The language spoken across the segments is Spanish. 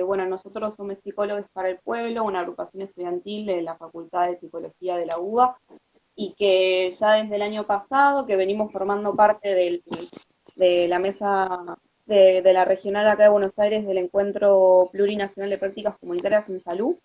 bueno, nosotros somos Psicólogos para el Pueblo, una agrupación estudiantil de la Facultad de Psicología de la UBA, y que ya desde el año pasado, que venimos formando parte de la mesa de la regional acá de Buenos Aires del Encuentro Plurinacional de Prácticas Comunitarias en Salud,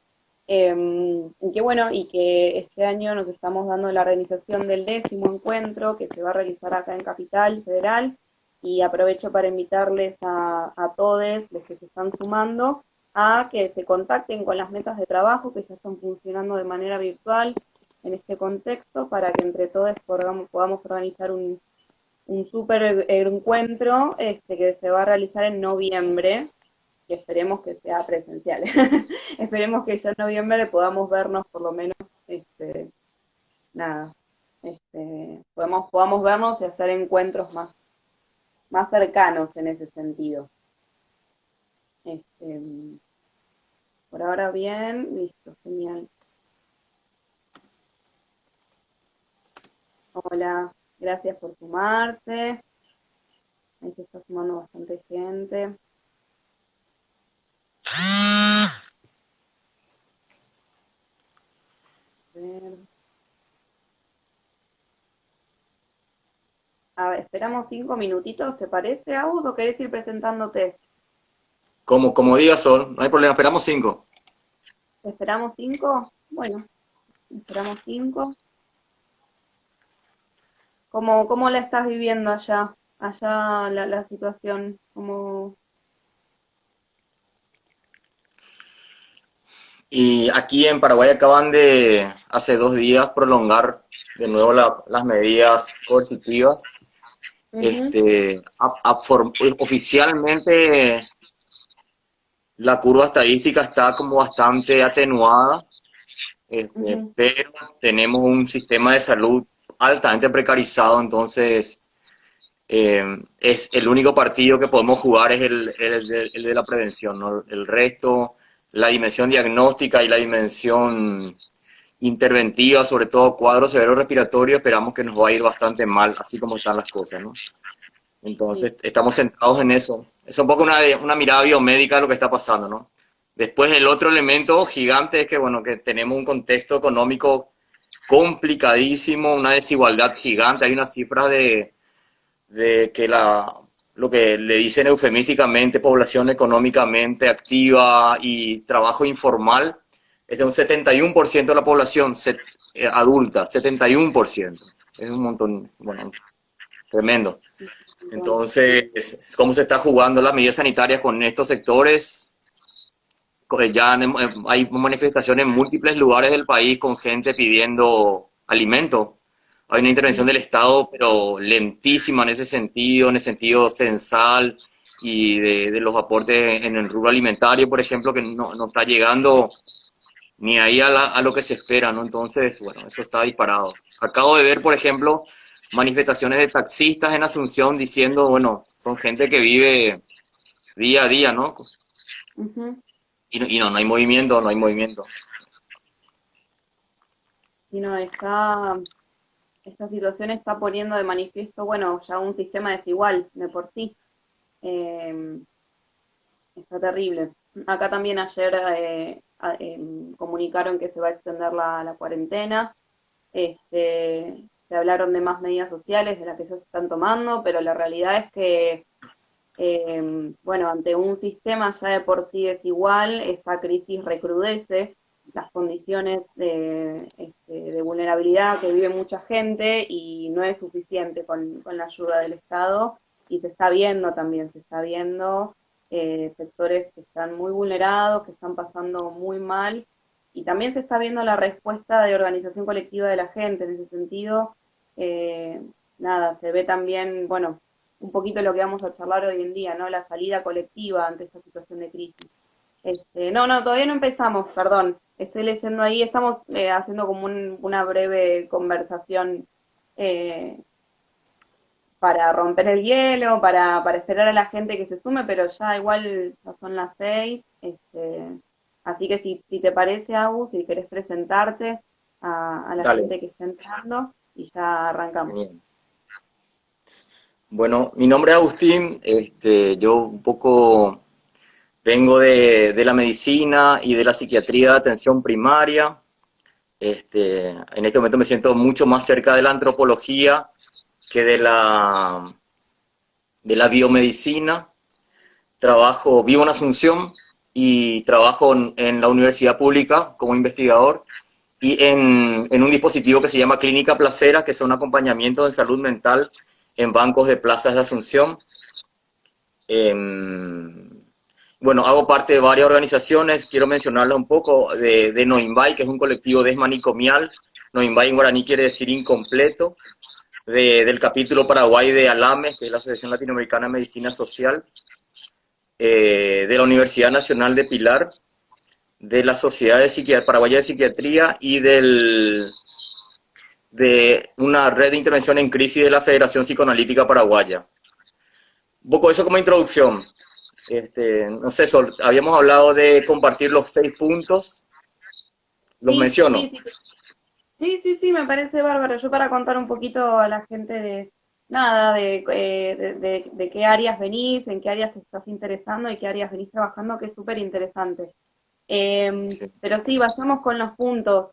y que bueno, y que este año nos estamos dando la realización del 10º encuentro que se va a realizar acá en Capital Federal, y aprovecho para invitarles a todos los que se están sumando a que se contacten con las metas de trabajo que ya están funcionando de manera virtual en este contexto, para que entre todos podamos organizar un súper encuentro que se va a realizar en noviembre, que esperemos que sea presencial. Esperemos que ya en noviembre podamos vernos por lo menos, nada, podamos vernos y hacer encuentros más cercanos en ese sentido. Este, por ahora bien, listo, genial. Hola, gracias por sumarte. Ahí se está sumando bastante gente. A ver. A ver, esperamos 5 minutitos, ¿te parece, Agus, o querés ir presentándote? Como diga Sol, no hay problema, esperamos 5. ¿Esperamos 5? Bueno, esperamos 5. ¿Cómo la estás viviendo allá? Allá la situación, como... Y aquí en Paraguay acaban de, hace 2 días, prolongar de nuevo las medidas coercitivas. Uh-huh, Oficialmente la curva estadística está como bastante atenuada, uh-huh. pero tenemos un sistema de salud altamente precarizado, entonces es el único partido que podemos jugar es el de la prevención, ¿no? El resto, la dimensión diagnóstica y la dimensión interventiva, sobre todo cuadro severo respiratorio, esperamos que nos va a ir bastante mal, así como están las cosas, ¿no? Sí, Entonces, estamos centrados en eso. Es un poco una mirada biomédica de lo que está pasando, ¿no? Después, el otro elemento gigante es que, bueno, que tenemos un contexto económico complicadísimo, una desigualdad gigante. Hay unas cifras de que lo que le dicen eufemísticamente población económicamente activa y trabajo informal es de un 71% de la población adulta, 71%. Es un montón, bueno, tremendo. sí, un montón. Entonces, ¿cómo se está jugando las medidas sanitarias con estos sectores? Ya hay manifestaciones en múltiples lugares del país con gente pidiendo alimento. Hay una intervención Sí, del Estado, pero lentísima en el sentido censal y de los aportes en el rubro alimentario, por ejemplo, que no está llegando ni ahí a lo que se espera, ¿no? Entonces, bueno, eso está disparado. Acabo de ver, por ejemplo, manifestaciones de taxistas en Asunción diciendo, bueno, son gente que vive día a día, ¿no? uh-huh. Y no hay movimiento, no hay movimiento. Sí, no, esta situación está poniendo de manifiesto, bueno, ya un sistema desigual de por sí. Eh, Está terrible. Acá también ayer comunicaron que se va a extender la cuarentena. Se hablaron de más medidas sociales de las que ya se están tomando, pero la realidad es que, bueno, ante un sistema ya de por sí desigual, esta crisis recrudece las condiciones de vulnerabilidad que vive mucha gente, y no es suficiente con la ayuda del Estado, y se está viendo también, se está viendo sectores que están muy vulnerados, que están pasando muy mal, y también se está viendo la respuesta de organización colectiva de la gente en ese sentido. eh, Nada, se ve también, bueno, un poquito lo que vamos a charlar hoy en día, ¿no? La salida colectiva ante esta situación de crisis. No, todavía no empezamos, perdón. Estoy leyendo ahí, estamos haciendo como una breve conversación eh, para romper el hielo, para esperar a la gente que se sume, pero ya igual ya son las 6. Así que si te parece, Agus, si querés presentarte a la Dale. gente que está entrando, y ya arrancamos. Genial. Bueno, mi nombre es Agustín, yo un poco Vengo de la medicina y de la psiquiatría de atención primaria. En este momento me siento mucho más cerca de la antropología que de la biomedicina. Vivo en Asunción y trabajo en la universidad pública como investigador y en un dispositivo que se llama Clínica Placera, que son acompañamientos en salud mental en bancos de plazas de Asunción. Bueno, hago parte de varias organizaciones, quiero mencionarlas un poco, de Noimbay, que es un colectivo desmanicomial. Noimbay en guaraní quiere decir incompleto. Del capítulo Paraguay de ALAMES, que es la Asociación Latinoamericana de Medicina Social, de la Universidad Nacional de Pilar, de la Sociedad Paraguaya de Psiquiatría y de una red de intervención en crisis de la Federación Psicoanalítica Paraguaya. Un poco eso como introducción. No sé, Sol, habíamos hablado de compartir los 6 puntos. ¿Los Sí, menciono? sí, sí. Sí, me parece bárbaro. Yo para contar un poquito a la gente de nada, de qué áreas venís, en qué áreas te estás interesando y qué áreas venís trabajando, que es súper interesante. Sí. Pero sí, vayamos con los puntos.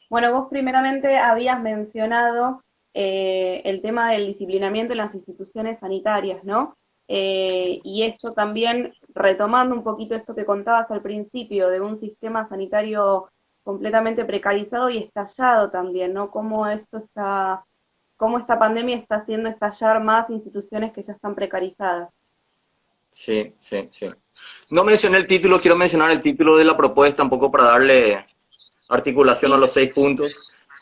Bueno, vos primeramente habías mencionado el tema del disciplinamiento en las instituciones sanitarias, ¿no? Y esto también, retomando un poquito esto que contabas al principio, de un sistema sanitario completamente precarizado y estallado también, ¿no? Cómo esta pandemia está haciendo estallar más instituciones que ya están precarizadas. Sí. No mencioné el título, quiero mencionar el título de la propuesta, un poco para darle articulación a Sí, los 6 puntos.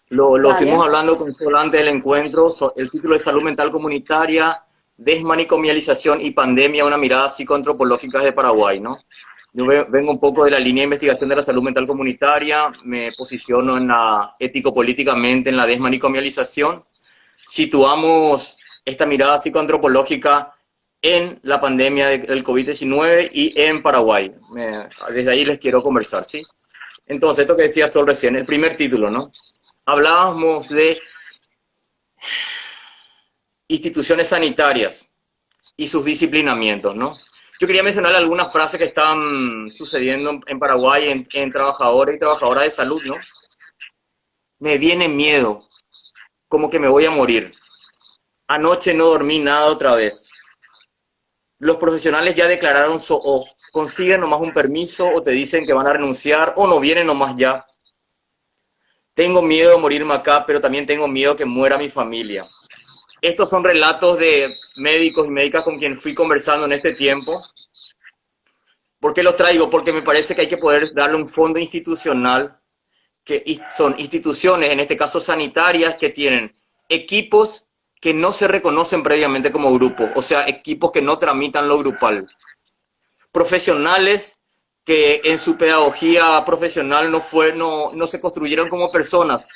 Lo estuvimos dale. hablando con Sol antes del encuentro. El título es Salud Mental Comunitaria, Desmanicomialización y Pandemia, una mirada psicoantropológica de Paraguay, ¿no? Yo vengo un poco de la línea de investigación de la salud mental comunitaria, me posiciono ético-políticamente en la desmanicomialización. Situamos esta mirada psicoantropológica en la pandemia del COVID-19 y en Paraguay. Desde ahí les quiero conversar, ¿sí? Entonces, esto que decía Sol recién, el primer título, ¿no? Hablábamos de instituciones sanitarias y sus disciplinamientos, ¿no? Yo quería mencionar algunas frases que están sucediendo en Paraguay en trabajadores y trabajadoras de salud, ¿no? Me viene miedo, como que me voy a morir. Anoche no dormí nada otra vez. Los profesionales ya declararon o consiguen nomás un permiso o te dicen que van a renunciar o no vienen nomás ya. Tengo miedo de morirme acá, pero también tengo miedo que muera mi familia. Estos son relatos de médicos y médicas con quien fui conversando en este tiempo. ¿Por qué los traigo? Porque me parece que hay que poder darle un fondo institucional, que son instituciones, en este caso sanitarias, que tienen equipos que no se reconocen previamente como grupos, o sea, equipos que no tramitan lo grupal. Profesionales que en su pedagogía profesional no se construyeron como personas.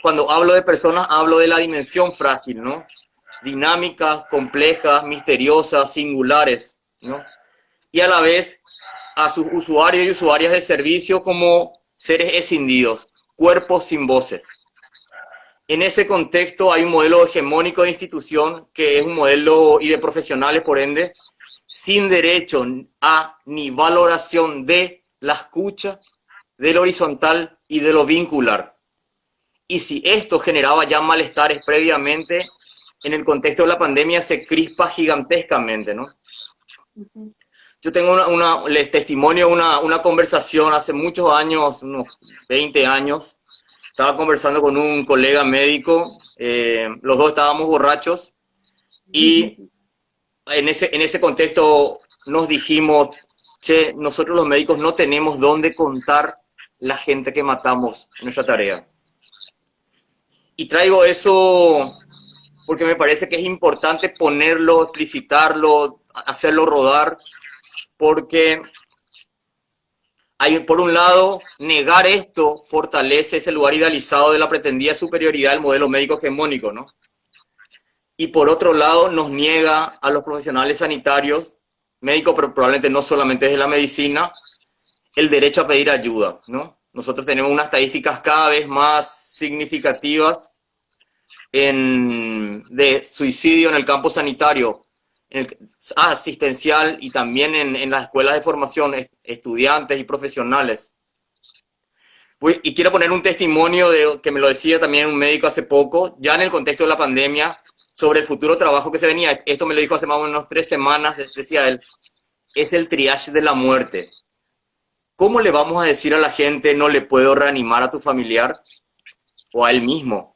Cuando hablo de personas, hablo de la dimensión frágil, ¿no? Dinámicas, complejas, misteriosas, singulares, ¿no? Y a la vez a sus usuarios y usuarias de servicio como seres escindidos, cuerpos sin voces. En ese contexto hay un modelo hegemónico de institución que es un modelo y de profesionales, por ende, sin derecho a ni valoración de la escucha, de lo horizontal y de lo vincular. Y si esto generaba ya malestares previamente, en el contexto de la pandemia se crispa gigantescamente, ¿no? Ujú. Yo tengo les testimonio una conversación hace muchos años, unos 20 años. Estaba conversando con un colega médico, los dos estábamos borrachos y en ese contexto nos dijimos, che, nosotros los médicos no tenemos dónde contar la gente que matamos en nuestra tarea. Y traigo eso porque me parece que es importante ponerlo, explicitarlo, hacerlo rodar, porque hay, por un lado, negar esto fortalece ese lugar idealizado de la pretendida superioridad del modelo médico hegemónico, ¿no? Y por otro lado, nos niega a los profesionales sanitarios, médicos, pero probablemente no solamente desde la medicina, el derecho a pedir ayuda, ¿no? Nosotros tenemos unas estadísticas cada vez más significativas de suicidio en el campo sanitario. asistencial y también en las escuelas de formación, estudiantes y profesionales. Y quiero poner un testimonio que me lo decía también un médico hace poco, ya en el contexto de la pandemia, sobre el futuro trabajo que se venía. Esto me lo dijo hace más o menos 3 semanas, decía él, es el triage de la muerte. ¿Cómo le vamos a decir a la gente no le puedo reanimar a tu familiar o a él mismo?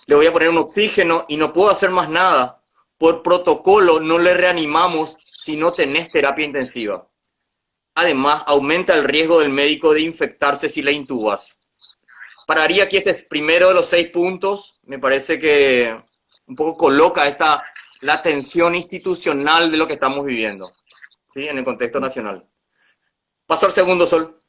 Le voy a poner un oxígeno y no puedo hacer más nada. Por protocolo no le reanimamos si no tenés terapia intensiva. Además, aumenta el riesgo del médico de infectarse si le intubas. Pararía aquí, este es primero de los 6 puntos. Me parece que un poco coloca la tensión institucional de lo que estamos viviendo, ¿sí? En el contexto nacional. Paso al segundo, Sol.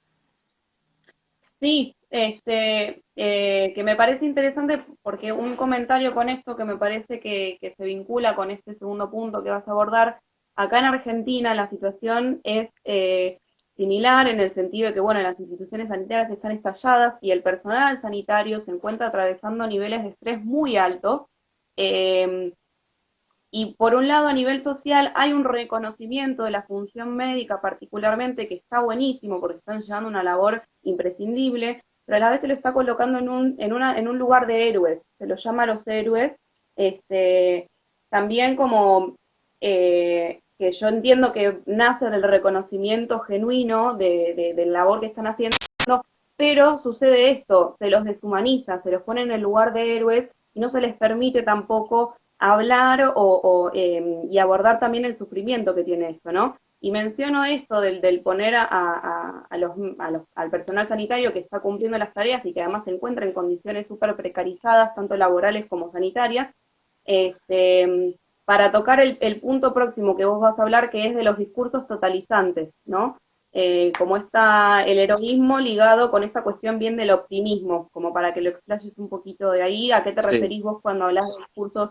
Sí, que me parece interesante porque un comentario con esto que me parece que se vincula con este segundo punto que vas a abordar. Acá en Argentina la situación es similar en el sentido de que, bueno, las instituciones sanitarias están estalladas y el personal sanitario se encuentra atravesando niveles de estrés muy altos. Y por un lado, a nivel social, hay un reconocimiento de la función médica particularmente que está buenísimo porque están llevando una labor imprescindible, pero a la vez se lo está colocando en un lugar de héroes, se los llama a los héroes, también como que yo entiendo que nace del reconocimiento genuino de la labor que están haciendo, pero sucede esto, se los deshumaniza, se los pone en el lugar de héroes y no se les permite tampoco hablar y abordar también el sufrimiento que tiene esto, ¿no? Y menciono esto del poner al personal sanitario que está cumpliendo las tareas y que además se encuentra en condiciones súper precarizadas, tanto laborales como sanitarias, para tocar el punto próximo que vos vas a hablar, que es de los discursos totalizantes, ¿no? Como está el heroísmo ligado con esta cuestión bien del optimismo, como para que lo explayes un poquito de ahí, ¿a qué te referís vos cuando hablas de discursos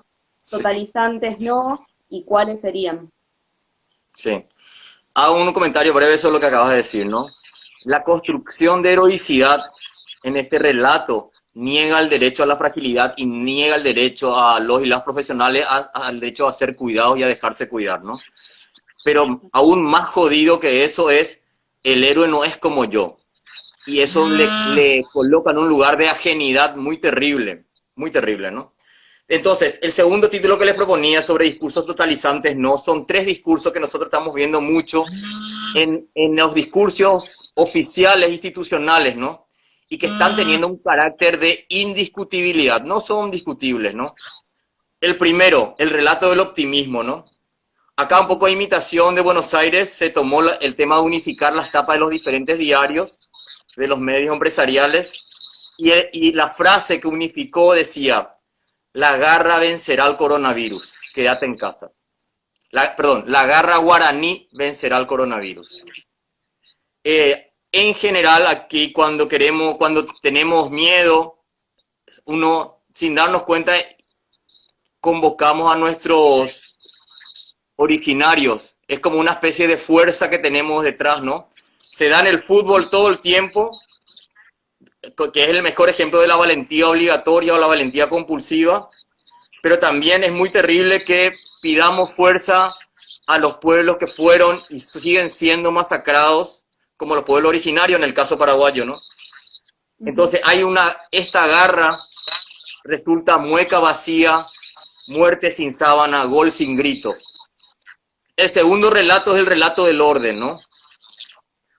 totalizantes, no? ¿Y cuáles serían? Sí. Hago un comentario breve sobre lo que acabas de decir, ¿no? La construcción de heroicidad en este relato niega el derecho a la fragilidad y niega el derecho a los y las profesionales al derecho a ser cuidados y a dejarse cuidar, ¿no? Pero aún más jodido que eso es, el héroe no es como yo. Y eso le coloca en un lugar de ajenidad muy terrible, ¿no? Entonces, el segundo título que les proponía sobre discursos totalizantes, no, son 3 discursos que nosotros estamos viendo mucho en los discursos oficiales, institucionales, ¿no? Y que están teniendo un carácter de indiscutibilidad, no son discutibles, ¿no? El primero, el relato del optimismo, ¿no? Acá un poco de imitación de Buenos Aires, se tomó el tema de unificar las tapas de los diferentes diarios, de los medios empresariales, y la frase que unificó decía: la garra vencerá al coronavirus, quédate en casa. La garra guaraní vencerá al coronavirus. En general, aquí cuando tenemos miedo, uno, sin darnos cuenta, convocamos a nuestros originarios. Es como una especie de fuerza que tenemos detrás, ¿no? Se da en el fútbol todo el tiempo, que es el mejor ejemplo de la valentía obligatoria o la valentía compulsiva, pero también es muy terrible que pidamos fuerza a los pueblos que fueron y siguen siendo masacrados, como los pueblos originarios, en el caso paraguayo, ¿no? Entonces esta garra resulta mueca vacía, muerte sin sábana, gol sin grito. El segundo relato es el relato del orden, ¿no?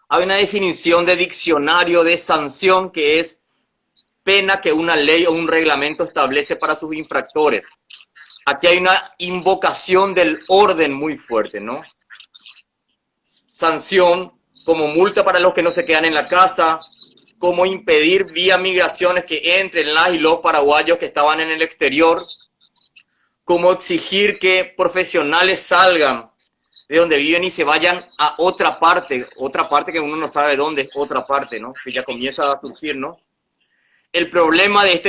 Hay una definición de diccionario de sanción que es pena que una ley o un reglamento establece para sus infractores. Aquí hay una invocación del orden muy fuerte, ¿no? Sanción como multa para los que no se quedan en la casa, como impedir vía migraciones que entren las y los paraguayos que estaban en el exterior, como exigir que profesionales salgan de donde viven y se vayan a otra parte que uno no sabe dónde es otra parte, ¿no? Que ya comienza a surgir, ¿no? El problema de este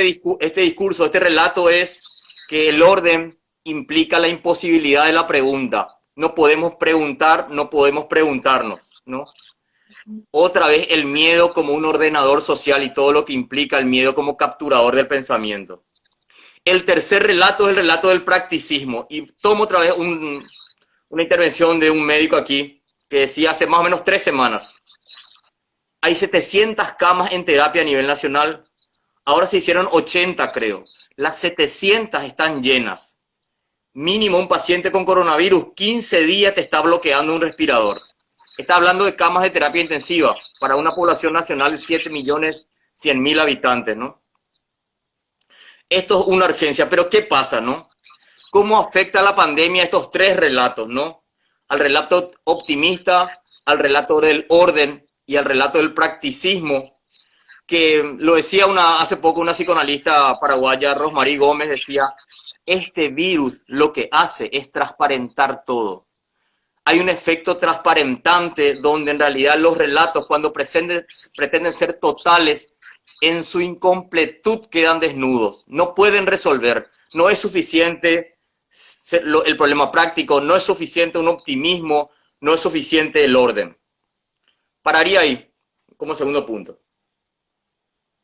discurso, este relato es que el orden implica la imposibilidad de la pregunta. No podemos preguntar, no podemos preguntarnos, ¿no? Otra vez el miedo como un ordenador social y todo lo que implica el miedo como capturador del pensamiento. El tercer relato es el relato del practicismo. Y tomo otra vez un una intervención de un médico aquí que decía hace más o menos 3 semanas, hay 700 camas en terapia a nivel nacional, ahora se hicieron 80 creo, las 700 están llenas. Mínimo un paciente con coronavirus, 15 días te está bloqueando un respirador. Está hablando de camas de terapia intensiva para una población nacional de 7.100.000 habitantes, ¿no? Esto es una urgencia, pero ¿qué pasa, no? ¿Cómo afecta la pandemia a estos 3 relatos, no? Al relato optimista, al relato del orden y al relato del practicismo, que lo decía hace poco una psicoanalista paraguaya, Rosmarie Gómez, decía, este virus lo que hace es transparentar todo. Hay un efecto transparentante donde en realidad los relatos, cuando pretenden ser totales, en su incompletud quedan desnudos. No pueden resolver. No es suficiente el problema práctico, no es suficiente un optimismo, no es suficiente el orden. Pararía ahí, como segundo punto.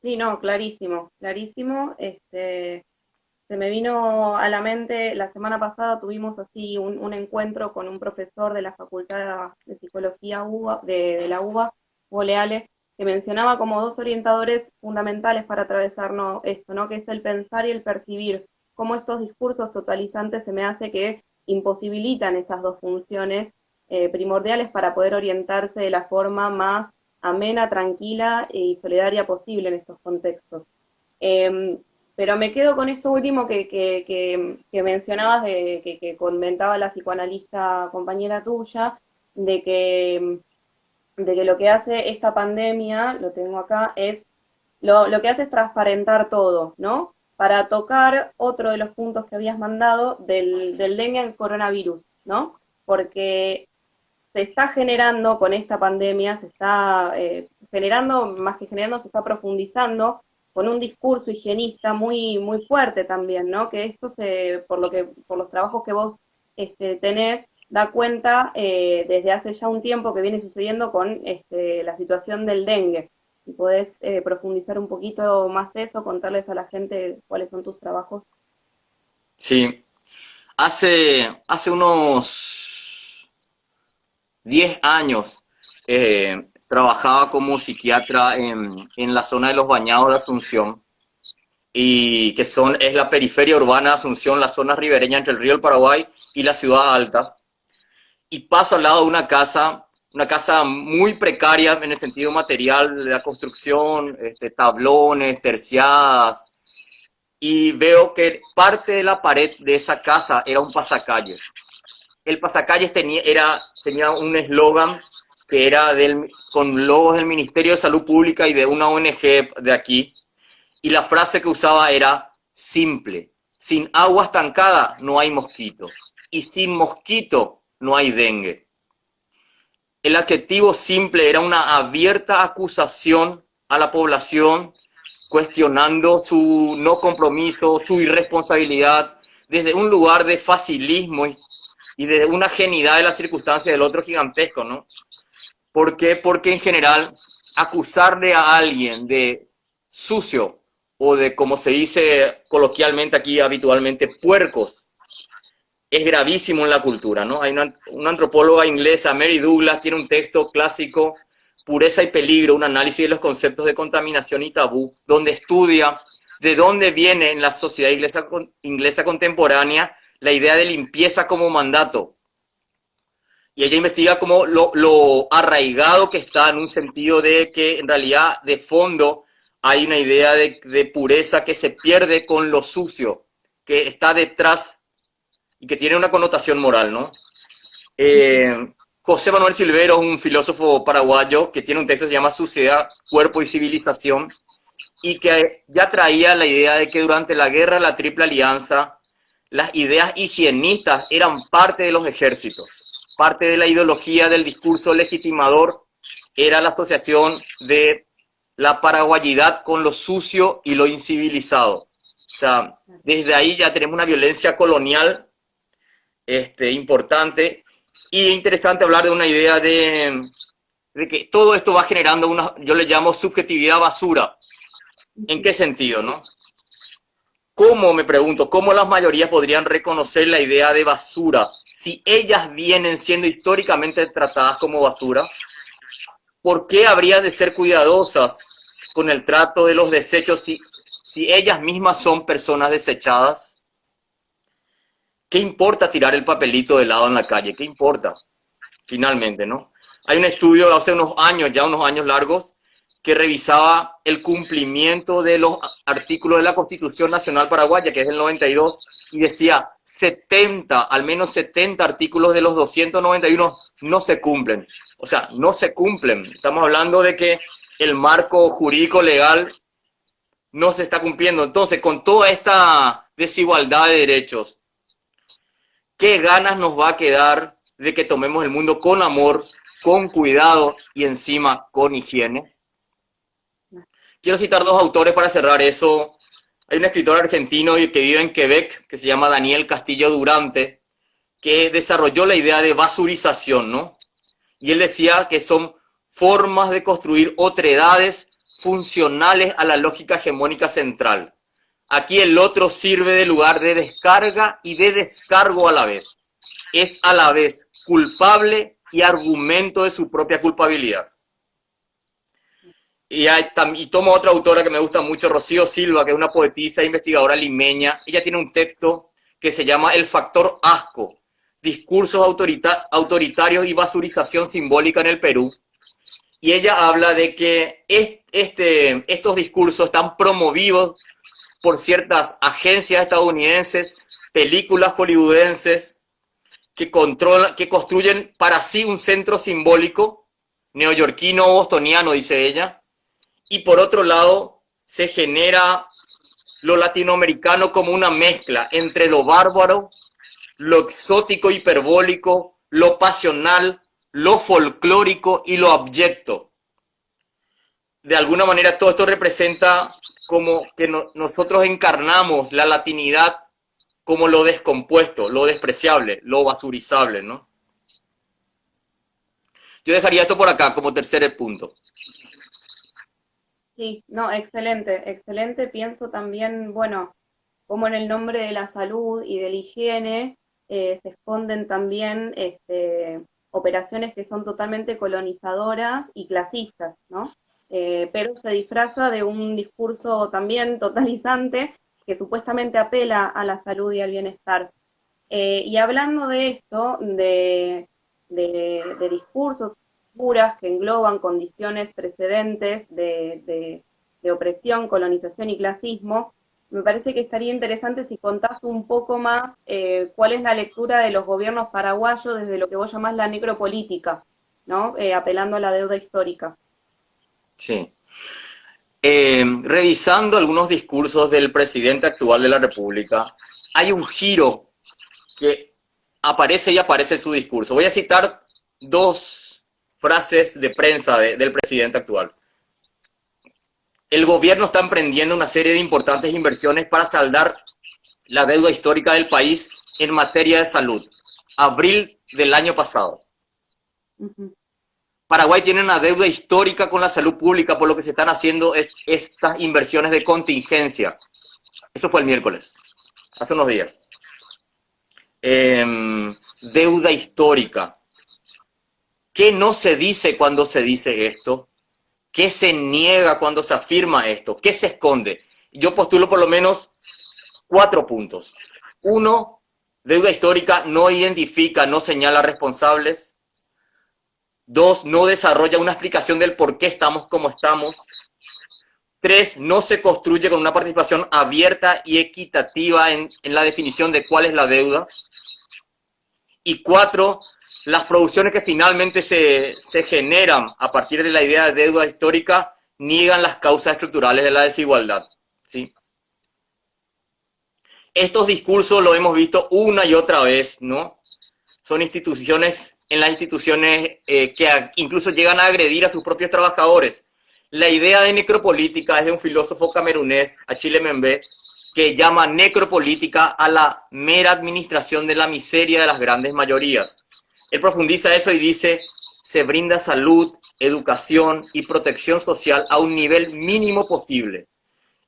Sí, no, clarísimo, clarísimo. Se me vino a la mente, la semana pasada tuvimos así un encuentro con un profesor de la Facultad de Psicología de la UBA, Hugo Leales, que mencionaba como 2 orientadores fundamentales para atravesarnos esto, ¿no? Que es el pensar y el percibir, cómo estos discursos totalizantes se me hace que imposibilitan esas 2 funciones primordiales para poder orientarse de la forma más amena, tranquila y solidaria posible en estos contextos. Pero me quedo con esto último que mencionabas, que comentaba la psicoanalista compañera tuya, de que lo que hace esta pandemia, lo tengo acá, es lo que hace es transparentar todo, ¿no? Para tocar otro de los puntos que habías mandado del dengue al coronavirus, ¿no? Porque se está generando con esta pandemia, se está generando, más que generando, se está profundizando con un discurso higienista muy muy fuerte también, ¿no? Que esto por los trabajos que vos tenés, da cuenta desde hace ya un tiempo que viene sucediendo con la situación del dengue. Si podés profundizar un poquito más eso, contarles a la gente cuáles son tus trabajos. Sí, hace unos 10 años trabajaba como psiquiatra en la zona de los Bañados de Asunción, y que es la periferia urbana de Asunción, la zona ribereña entre el río del Paraguay y la ciudad alta, y paso al lado de una casa muy precaria en el sentido material de la construcción, tablones, terciadas, y veo que parte de la pared de esa casa era un pasacalles. El pasacalles tenía un eslogan que era con logos del Ministerio de Salud Pública y de una ONG de aquí, y la frase que usaba era simple: sin agua estancada no hay mosquito, y sin mosquito no hay dengue. El adjetivo simple era una abierta acusación a la población, cuestionando su no compromiso, su irresponsabilidad, desde un lugar de facilismo y de una genialidad de las circunstancias del otro gigantesco, ¿no? ¿Por qué? Porque en general acusarle a alguien de sucio o de, como se dice coloquialmente aquí habitualmente, puercos, es gravísimo en la cultura, ¿no? Hay una antropóloga inglesa, Mary Douglas, tiene un texto clásico, Pureza y Peligro, un análisis de los conceptos de contaminación y tabú, donde estudia de dónde viene en la sociedad inglesa contemporánea la idea de limpieza como mandato. Y ella investiga como lo arraigado que está, en un sentido de que en realidad de fondo hay una idea de pureza que se pierde con lo sucio, que está detrás y que tiene una connotación moral, ¿no? José Manuel Silvero, un filósofo paraguayo que tiene un texto que se llama Suciedad, Cuerpo y Civilización, y que ya traía la idea de que durante la guerra de la Triple Alianza las ideas higienistas eran parte de los ejércitos, parte de la ideología del discurso legitimador, era la asociación de la paraguayidad con lo sucio y lo incivilizado. O sea, desde ahí ya tenemos una violencia colonial importante, y es interesante hablar de una idea de que todo esto va generando yo le llamo subjetividad basura. ¿En qué sentido, no? ¿Cómo, me pregunto, cómo las mayorías podrían reconocer la idea de basura si ellas vienen siendo históricamente tratadas como basura, ¿por qué habrían de ser cuidadosas con el trato de los desechos si ellas mismas son personas desechadas? ¿Qué importa tirar el papelito de lado en la calle? ¿Qué importa? Finalmente, ¿no? Hay un estudio hace unos años, ya unos años largos, que revisaba el cumplimiento de los artículos de la Constitución Nacional Paraguaya, que es del 92, y decía 70, al menos 70 artículos de los 291 no se cumplen. O sea, no se cumplen. Estamos hablando de que el marco jurídico legal no se está cumpliendo. Entonces, con toda esta desigualdad de derechos, ¿qué ganas nos va a quedar de que tomemos el mundo con amor, con cuidado y encima con higiene? Quiero citar dos autores para cerrar eso. Hay un escritor argentino que vive en Quebec, que se llama Daniel Castillo Durante, que desarrolló la idea de basurización, ¿no? Y él decía que son formas de construir otredades funcionales a la lógica hegemónica central. Aquí el otro sirve de lugar de descarga y de descargo a la vez. Es a la vez culpable y argumento de su propia culpabilidad. Y tomo otra autora que me gusta mucho, Rocío Silva, que es una poetisa e investigadora limeña. Ella tiene un texto que se llama El factor asco, discursos autoritarios y basurización simbólica en el Perú. Y ella habla de que estos discursos están promovidos por ciertas agencias estadounidenses, películas hollywoodenses, que construyen para sí un centro simbólico, neoyorquino o bostoniano, dice ella, y por otro lado se genera lo latinoamericano como una mezcla entre lo bárbaro, lo exótico hiperbólico, lo pasional, lo folclórico y lo abyecto. De alguna manera todo esto representa como que nosotros encarnamos la latinidad como lo descompuesto, lo despreciable, lo basurizable, ¿no? Yo dejaría esto por acá como tercer punto. Sí, no, excelente, excelente. Pienso también, bueno, como en el nombre de la salud y de la higiene se esconden también operaciones que son totalmente colonizadoras y clasistas, ¿no? Pero se disfraza de un discurso también totalizante que supuestamente apela a la salud y al bienestar. Y hablando de esto, de discursos, puras que engloban condiciones precedentes de opresión, colonización y clasismo, me parece que estaría interesante si contás un poco más cuál es la lectura de los gobiernos paraguayos desde lo que vos llamás la necropolítica, ¿no? Apelando a la deuda histórica. Sí. Revisando algunos discursos del presidente actual de la República, hay un giro que aparece en su discurso. Voy a citar dos frases de prensa del presidente actual. El gobierno está emprendiendo una serie de importantes inversiones para saldar la deuda histórica del país en materia de salud. Abril del año pasado. Paraguay tiene una deuda histórica con la salud pública, por lo que se están haciendo estas inversiones de contingencia. Eso fue el miércoles, hace unos días. Deuda histórica. ¿Qué no se dice cuando se dice esto? ¿Qué se niega cuando se afirma esto? ¿Qué se esconde? Yo postulo por lo menos 4 puntos. 1, deuda histórica no identifica, no señala responsables. 2, no desarrolla una explicación del por qué estamos como estamos. 3, no se construye con una participación abierta y equitativa en la definición de cuál es la deuda. Y 4, las producciones que finalmente se generan a partir de la idea de deuda histórica niegan las causas estructurales de la desigualdad, ¿sí? Estos discursos lo hemos visto una y otra vez, ¿no? Son instituciones, en las instituciones que incluso llegan a agredir a sus propios trabajadores. La idea de necropolítica es de un filósofo camerunés, Achille Mbembe, que llama necropolítica a la mera administración de la miseria de las grandes mayorías. Él profundiza eso y dice, se brinda salud, educación y protección social a un nivel mínimo posible.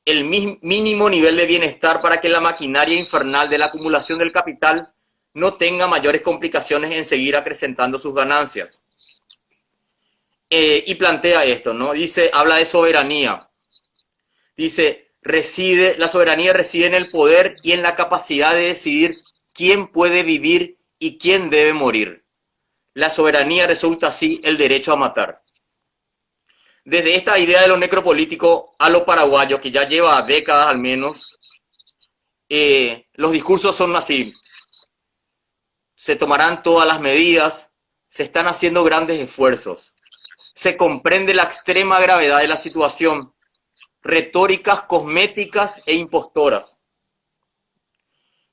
El mínimo nivel de bienestar para que la maquinaria infernal de la acumulación del capital no tenga mayores complicaciones en seguir acrecentando sus ganancias. Y plantea esto, ¿no? Dice, habla de soberanía. Dice, la soberanía reside en el poder y en la capacidad de decidir quién puede vivir y quién debe morir. La soberanía resulta así el derecho a matar. Desde esta idea de lo necropolítico a lo paraguayo, que ya lleva décadas al menos, los discursos son así. Se tomarán todas las medidas, se están haciendo grandes esfuerzos, se comprende la extrema gravedad de la situación, retóricas cosméticas e impostoras.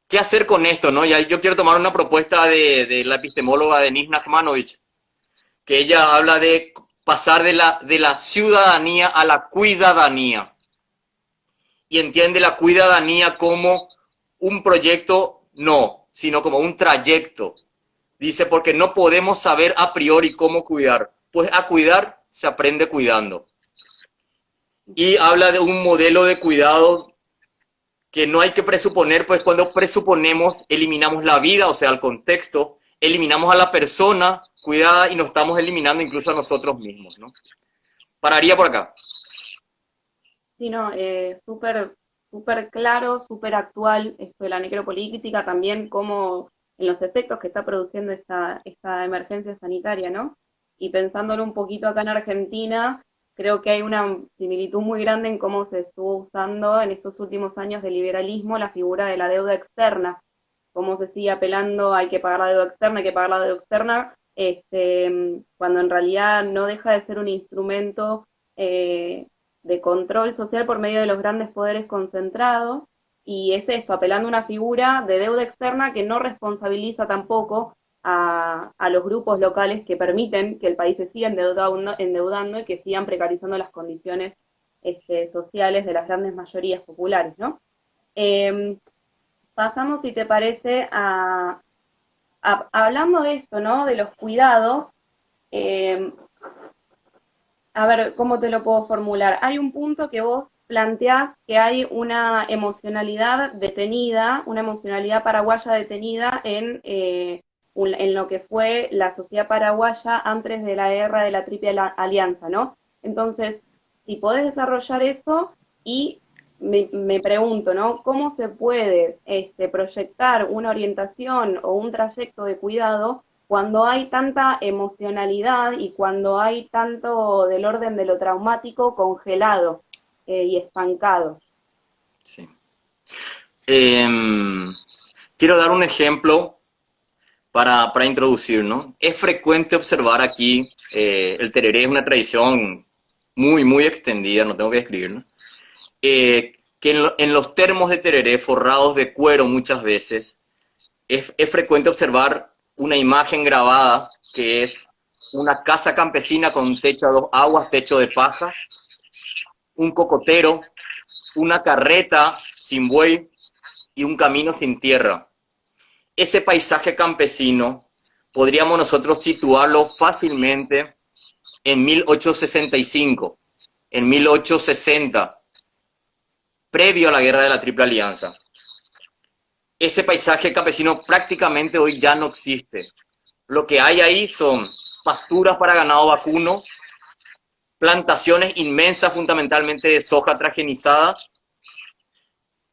¿Qué hacer con esto, no? Y ahí yo quiero tomar una propuesta de la epistemóloga Denise Nachmanovich, que ella habla de pasar de la ciudadanía a la cuidadanía. Y entiende la cuidadanía como un proyecto, no, sino como un trayecto. Dice, porque no podemos saber a priori cómo cuidar, pues a cuidar se aprende cuidando. Y habla de un modelo de cuidado que no hay que presuponer, pues cuando presuponemos eliminamos la vida, o sea, el contexto, eliminamos a la persona cuidada y nos estamos eliminando incluso a nosotros mismos, ¿no? Pararía por acá. Sí, no, súper claro, súper actual esto de la necropolítica, también como en los efectos que está produciendo esta emergencia sanitaria, ¿no? Y pensándolo un poquito acá en Argentina, creo que hay una similitud muy grande en cómo se estuvo usando en estos últimos años de liberalismo la figura de la deuda externa, cómo se sigue apelando, hay que pagar la deuda externa, hay que pagar la deuda externa, cuando en realidad no deja de ser un instrumento de control social por medio de los grandes poderes concentrados, y es esto, apelando a una figura de deuda externa que no responsabiliza tampoco a los grupos locales que permiten que el país se siga endeudando y que sigan precarizando las condiciones sociales de las grandes mayorías populares, ¿no? Pasamos, si te parece, hablando de esto, ¿no? De los cuidados, a ver, ¿cómo te lo puedo formular? Hay un punto que vos planteás que hay una emocionalidad detenida, una emocionalidad paraguaya detenida en lo que fue la sociedad paraguaya antes de la guerra de la Triple Alianza, ¿no? Entonces, si podés desarrollar eso y me pregunto, ¿no? ¿Cómo se puede proyectar una orientación o un trayecto de cuidado cuando hay tanta emocionalidad y cuando hay tanto del orden de lo traumático congelado y estancado? Sí. Quiero dar un ejemplo para introducir, ¿no? Es frecuente observar aquí, el tereré es una tradición muy, muy extendida, no tengo que describir, ¿no? Que en los termos de tereré forrados de cuero muchas veces, es frecuente observar una imagen grabada que es una casa campesina con un techo a dos aguas, techo de paja, un cocotero, una carreta sin buey y un camino sin tierra. Ese paisaje campesino podríamos nosotros situarlo fácilmente en 1865, en 1860, previo a la guerra de la Triple Alianza. Ese paisaje campesino prácticamente hoy ya no existe. Lo que hay ahí son pasturas para ganado vacuno, plantaciones inmensas fundamentalmente de soja transgenizada,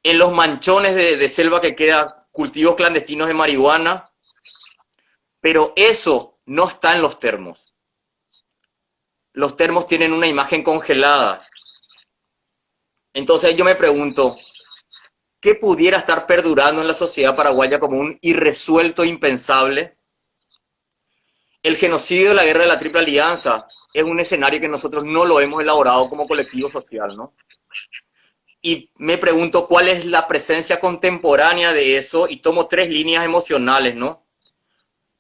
en los manchones de selva que queda cultivos clandestinos de marihuana, pero eso no está en los termos. Los termos tienen una imagen congelada. Entonces yo me pregunto, ¿qué pudiera estar perdurando en la sociedad paraguaya como un irresuelto impensable? El genocidio de la guerra de la Triple Alianza es un escenario que nosotros no lo hemos elaborado como colectivo social, ¿no? Y me pregunto cuál es la presencia contemporánea de eso y tomo tres líneas emocionales, ¿no?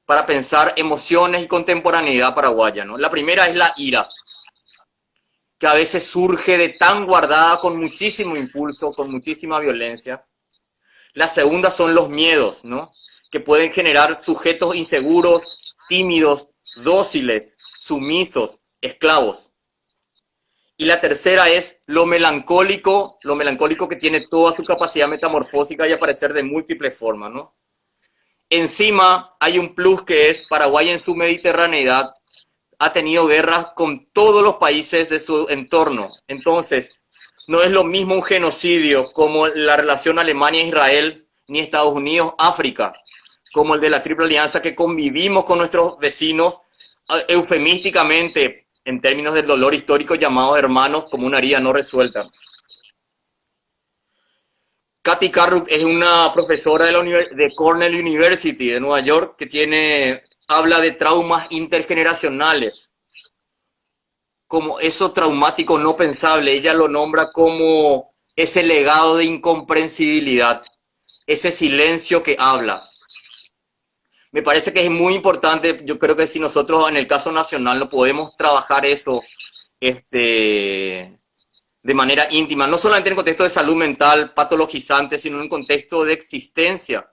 Para pensar emociones y contemporaneidad paraguaya, ¿no? La primera es la ira, que a veces surge de tan guardada con muchísimo impulso, con muchísima violencia. La segunda son los miedos, ¿no? Que pueden generar sujetos inseguros, tímidos, dóciles, sumisos, esclavos. Y la tercera es lo melancólico que tiene toda su capacidad metamorfósica y aparecer de múltiples formas, ¿no? Encima hay un plus que es Paraguay en su mediterraneidad ha tenido guerras con todos los países de su entorno. Entonces, no es lo mismo un genocidio como la relación Alemania-Israel, ni Estados Unidos-África, como el de la Triple Alianza, que convivimos con nuestros vecinos eufemísticamente, en términos del dolor histórico, llamados hermanos, como una herida no resuelta. Kathy Carruth es una profesora de Cornell University de Nueva York que habla de traumas intergeneracionales, como eso traumático no pensable. Ella lo nombra como ese legado de incomprensibilidad, ese silencio que habla. Me parece que es muy importante. Yo creo que si nosotros en el caso nacional no podemos trabajar eso de manera íntima, no solamente en el contexto de salud mental patologizante, sino en un contexto de existencia,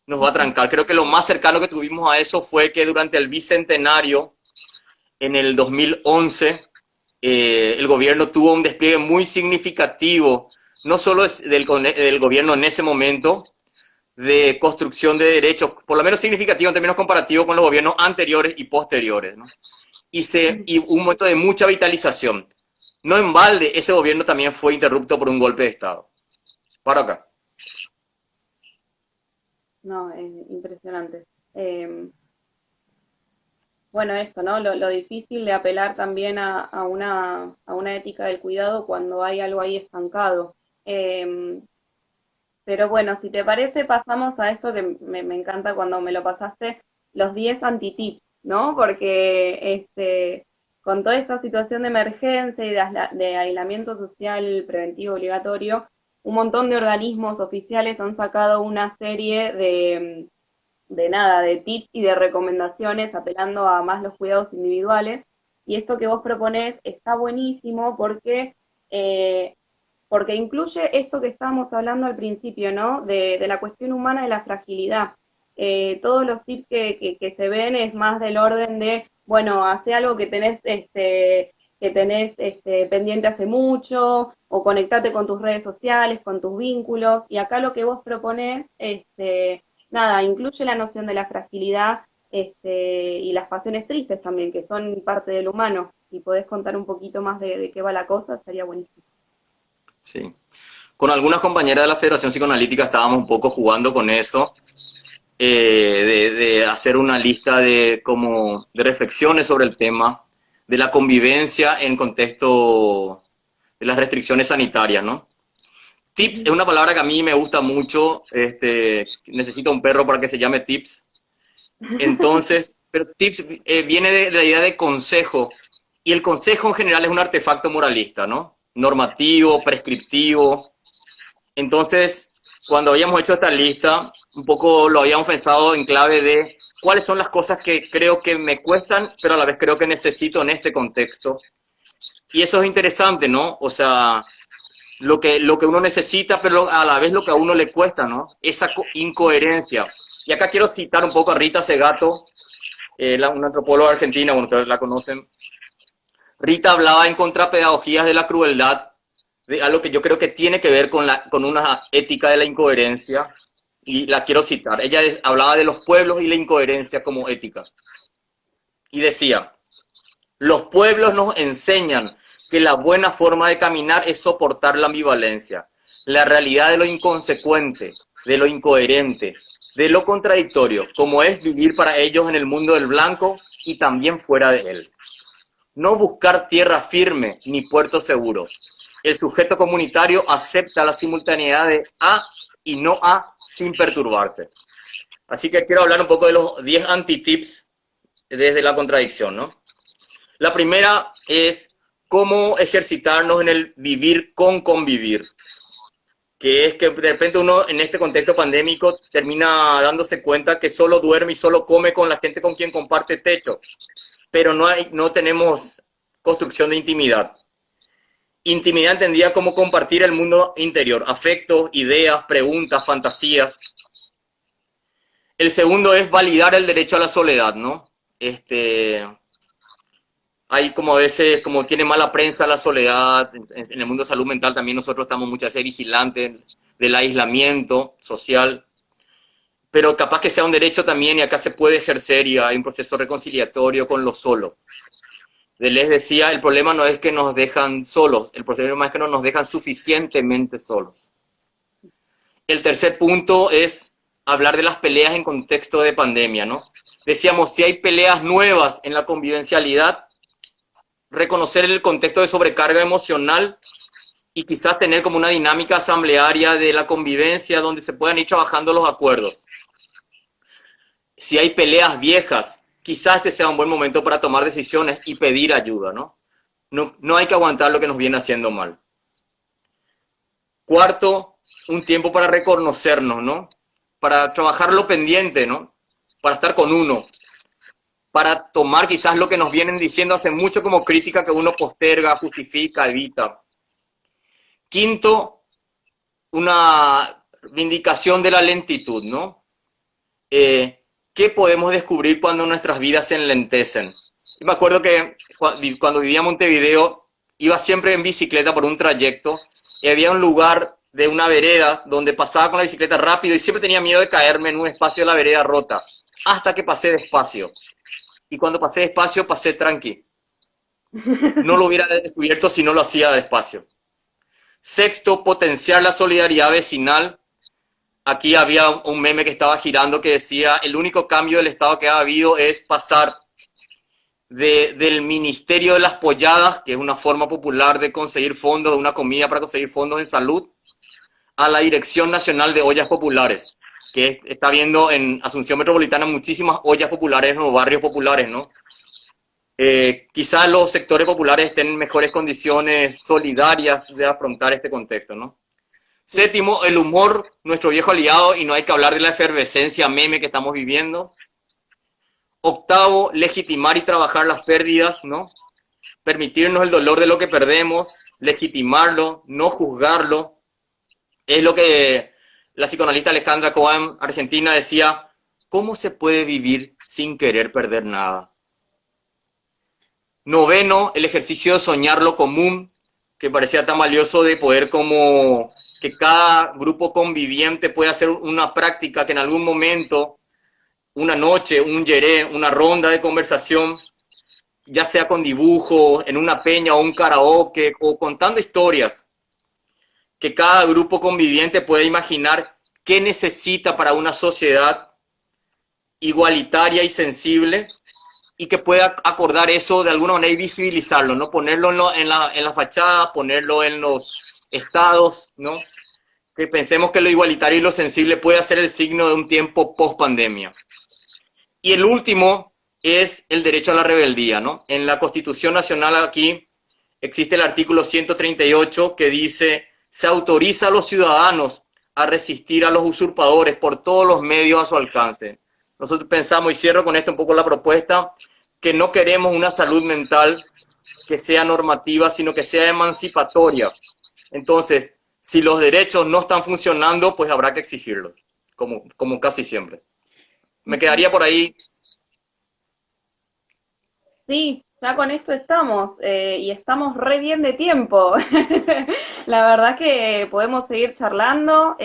nos va a trancar. Creo que lo más cercano que tuvimos a eso fue que durante el bicentenario, en el 2011, el gobierno tuvo un despliegue muy significativo, no solo del gobierno en ese momento, de construcción de derechos, por lo menos significativo en términos comparativos con los gobiernos anteriores y posteriores, ¿no? Y un momento de mucha vitalización. No en balde, ese gobierno también fue interrupto por un golpe de Estado. Para acá. No, es impresionante. Bueno, esto, ¿no? Lo difícil de apelar también a una ética del cuidado cuando hay algo ahí estancado. Pero bueno, si te parece, pasamos a esto que me encanta cuando me lo pasaste, los 10 antitips, ¿no? Porque con toda esta situación de emergencia y de aislamiento social preventivo obligatorio, un montón de organismos oficiales han sacado una serie de tips y de recomendaciones apelando a más los cuidados individuales. Y esto que vos proponés está buenísimo porque incluye esto que estábamos hablando al principio, ¿no? De la cuestión humana de la fragilidad. Todos los tips que se ven es más del orden de, bueno, hace algo que tenés pendiente hace mucho, o conectate con tus redes sociales, con tus vínculos, y acá lo que vos proponés, nada, incluye la noción de la fragilidad y las pasiones tristes también, que son parte del humano. Si podés contar un poquito más de qué va la cosa, estaría buenísimo. Sí. Con algunas compañeras de la Federación Psicoanalítica estábamos un poco jugando con eso, de hacer una lista de reflexiones sobre el tema de la convivencia en contexto de las restricciones sanitarias, ¿no? Tips es una palabra que a mí me gusta mucho. Necesito un perro para que se llame tips. Entonces, pero tips viene de la idea de consejo, y el consejo en general es un artefacto moralista, ¿no? Normativo, prescriptivo. Entonces, cuando habíamos hecho esta lista, un poco lo habíamos pensado en clave de cuáles son las cosas que creo que me cuestan, pero a la vez creo que necesito en este contexto. Y eso es interesante, ¿no? O sea, lo que uno necesita, pero a la vez lo que a uno le cuesta, ¿no? Esa incoherencia. Y acá quiero citar un poco a Rita Segato, una antropóloga argentina, bueno, ustedes la conocen. Rita hablaba en contrapedagogías de la crueldad, de algo que yo creo que tiene que ver con una ética de la incoherencia, y la quiero citar. Ella hablaba de los pueblos y la incoherencia como ética. Y decía, los pueblos nos enseñan que la buena forma de caminar es soportar la ambivalencia, la realidad de lo inconsecuente, de lo incoherente, de lo contradictorio, como es vivir para ellos en el mundo del blanco y también fuera de él. No buscar tierra firme ni puerto seguro. El sujeto comunitario acepta la simultaneidad de A y no A sin perturbarse. Así que quiero hablar un poco de los 10 antitips desde la contradicción, ¿no? La primera es cómo ejercitarnos en el vivir con convivir, que es que de repente uno en este contexto pandémico termina dándose cuenta que solo duerme y solo come con la gente con quien comparte techo, pero no tenemos construcción de intimidad. Intimidad entendida como compartir el mundo interior, afectos, ideas, preguntas, fantasías. El segundo es validar el derecho a la soledad, ¿no? Hay como a veces, como tiene mala prensa la soledad, en el mundo de salud mental también nosotros estamos muchas veces vigilantes del aislamiento social. pero capaz que sea un derecho también y acá se puede ejercer y hay un proceso reconciliatorio con lo solo. Les decía, el problema no es que nos dejan solos, el problema es que no nos dejan suficientemente solos. El tercer punto es hablar de las peleas en contexto de pandemia, ¿no? Decíamos, si hay peleas nuevas en la convivencialidad, reconocer el contexto de sobrecarga emocional y quizás tener como una dinámica asamblearia de la convivencia donde se puedan ir trabajando los acuerdos. Si hay peleas viejas, quizás este sea un buen momento para tomar decisiones y pedir ayuda, ¿no? No hay que aguantar lo que nos viene haciendo mal. Cuarto, un tiempo para reconocernos, ¿no? Para trabajar lo pendiente, ¿no? Para estar con uno. Para tomar quizás lo que nos vienen diciendo hace mucho como crítica que uno posterga, justifica, evita. Quinto, una vindicación de la lentitud, ¿no? ¿Qué podemos descubrir cuando nuestras vidas se enlentecen? Y me acuerdo que cuando vivía en Montevideo, iba siempre en bicicleta por un trayecto y había un lugar de una vereda donde pasaba con la bicicleta rápido y siempre tenía miedo de caerme en un espacio de la vereda rota, hasta que pasé despacio. Y cuando pasé despacio, pasé tranqui. No lo hubiera descubierto si no lo hacía despacio. Sexto, potenciar la solidaridad vecinal. Aquí había un meme que estaba girando que decía, el único cambio del Estado que ha habido es pasar del Ministerio de las Polladas, que es una forma popular de conseguir fondos, de una comida para conseguir fondos en salud, a la Dirección Nacional de Ollas Populares, que está viendo en Asunción Metropolitana muchísimas ollas populares en los barrios populares, ¿no? Quizás los sectores populares estén en mejores condiciones solidarias de afrontar este contexto, ¿no? Séptimo, el humor, nuestro viejo aliado, y no hay que hablar de la efervescencia meme que estamos viviendo. Octavo, legitimar y trabajar las pérdidas, ¿no? Permitirnos el dolor de lo que perdemos, legitimarlo, no juzgarlo. Es lo que la psicoanalista Alejandra Cohen, argentina, decía, ¿cómo se puede vivir sin querer perder nada? Noveno, el ejercicio de soñar lo común, que parecía tan valioso de poder como que cada grupo conviviente puede hacer una práctica que en algún momento, una noche, un yeré, una ronda de conversación, ya sea con dibujos, en una peña o un karaoke, o contando historias, que cada grupo conviviente puede imaginar qué necesita para una sociedad igualitaria y sensible, y que pueda acordar eso de alguna manera y visibilizarlo, ¿no? Ponerlo en la fachada, ponerlo en los estados, ¿no? Que pensemos que lo igualitario y lo sensible puede ser el signo de un tiempo post pandemia. Y el último es el derecho a la rebeldía, ¿no? En la Constitución Nacional aquí existe el artículo 138 que dice, se autoriza a los ciudadanos a resistir a los usurpadores por todos los medios a su alcance. Nosotros pensamos, y cierro con esto un poco la propuesta, que no queremos una salud mental que sea normativa, sino que sea emancipatoria. Entonces, si los derechos no están funcionando, pues habrá que exigirlos, como casi siempre. Me quedaría por ahí. Sí, ya con esto estamos, y estamos re bien de tiempo. La verdad que podemos seguir charlando,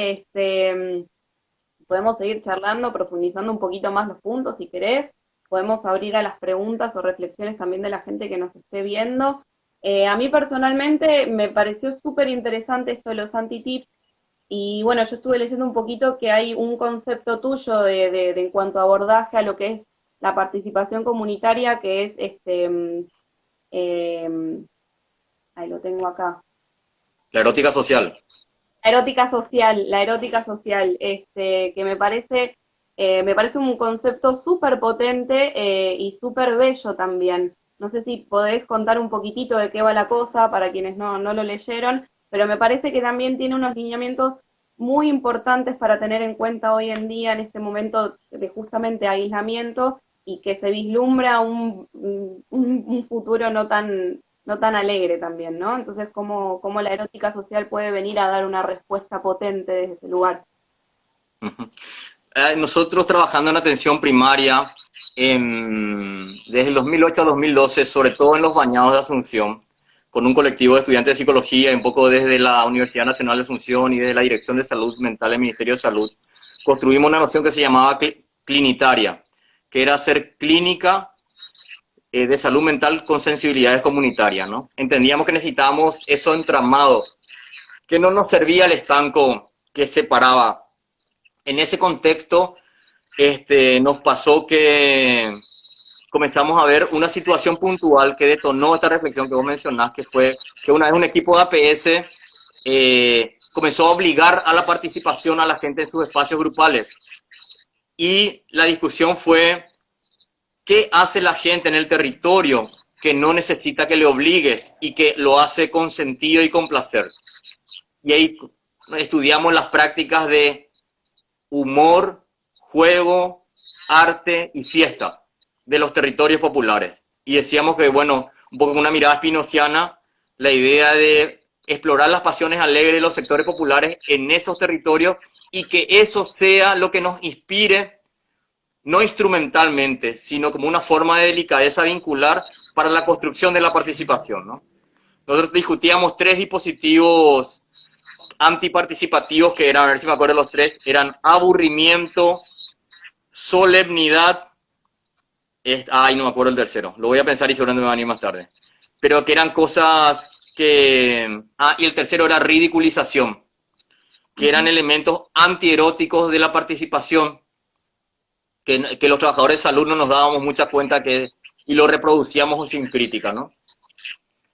profundizando un poquito más los puntos si querés. Podemos abrir a las preguntas o reflexiones también de la gente que nos esté viendo. A mí personalmente me pareció súper interesante esto de los anti-tips, y bueno, yo estuve leyendo un poquito que hay un concepto tuyo de en cuanto a abordaje a lo que es la participación comunitaria, que es ahí lo tengo acá. La erótica social. La erótica social, que me parece un concepto súper potente y súper bello también. No sé si podés contar un poquitito de qué va la cosa para quienes no lo leyeron, pero me parece que también tiene unos lineamientos muy importantes para tener en cuenta hoy en día, en este momento de justamente aislamiento, y que se vislumbra un futuro no tan alegre también, ¿no? Entonces, cómo la erótica social puede venir a dar una respuesta potente desde ese lugar. Nosotros trabajando en atención primaria, desde el 2008 a 2012, sobre todo en los Bañados de Asunción, con un colectivo de estudiantes de psicología, y un poco desde la Universidad Nacional de Asunción y desde la Dirección de Salud Mental del Ministerio de Salud, construimos una noción que se llamaba clinitaria, que era hacer clínica de salud mental con sensibilidades comunitarias, ¿no? Entendíamos que necesitábamos eso entramado, que no nos servía el estanco que separaba. En ese contexto, nos pasó que comenzamos a ver una situación puntual que detonó esta reflexión que vos mencionás, que fue que una vez un equipo de APS comenzó a obligar a la participación a la gente en sus espacios grupales. Y la discusión fue, ¿qué hace la gente en el territorio que no necesita que le obligues y que lo hace con sentido y con placer? Y ahí estudiamos las prácticas de humor, juego, arte y fiesta de los territorios populares. Y decíamos que, bueno, un poco con una mirada spinoziana, la idea de explorar las pasiones alegres de los sectores populares en esos territorios y que eso sea lo que nos inspire, no instrumentalmente, sino como una forma de delicadeza vincular para la construcción de la participación, ¿no? Nosotros discutíamos 3 dispositivos antiparticipativos que eran, a ver si me acuerdo los 3, eran aburrimiento, solemnidad, no me acuerdo el tercero, lo voy a pensar y seguramente me van a ir más tarde, pero que eran cosas que, y el tercero era ridiculización, que eran elementos antieróticos de la participación, que los trabajadores de salud no nos dábamos mucha cuenta y lo reproducíamos sin crítica, ¿no?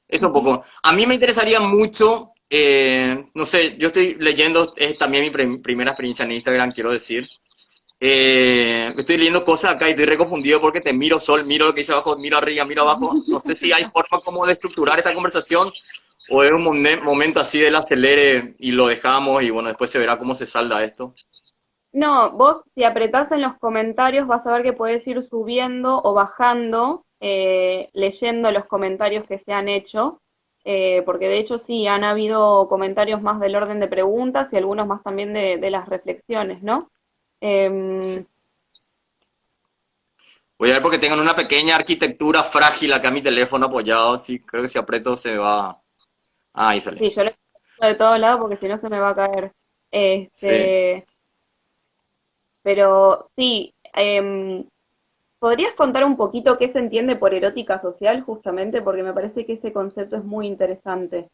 Eso un poco. A mí me interesaría mucho, no sé, yo estoy leyendo, es también mi primera experiencia en Instagram, quiero decir. Estoy leyendo cosas acá y estoy reconfundido porque te miro, Sol, miro lo que dice abajo, miro arriba, miro abajo. No sé si hay forma como de estructurar esta conversación o es un momento así del acelere y lo dejamos y bueno, después se verá cómo se salda esto. No, vos si apretás en los comentarios vas a ver que podés ir subiendo o bajando, leyendo los comentarios que se han hecho, porque de hecho sí, han habido comentarios más del orden de preguntas y algunos más también de las reflexiones, ¿no? Sí. Voy a ver porque tengo una pequeña arquitectura frágil acá en mi teléfono apoyado, sí, creo que si aprieto se va... ahí sale. Sí, yo lo pongo de todos lados porque si no se me va a caer. Sí. Pero sí, ¿podrías contar un poquito qué se entiende por erótica social justamente? Porque me parece que ese concepto es muy interesante.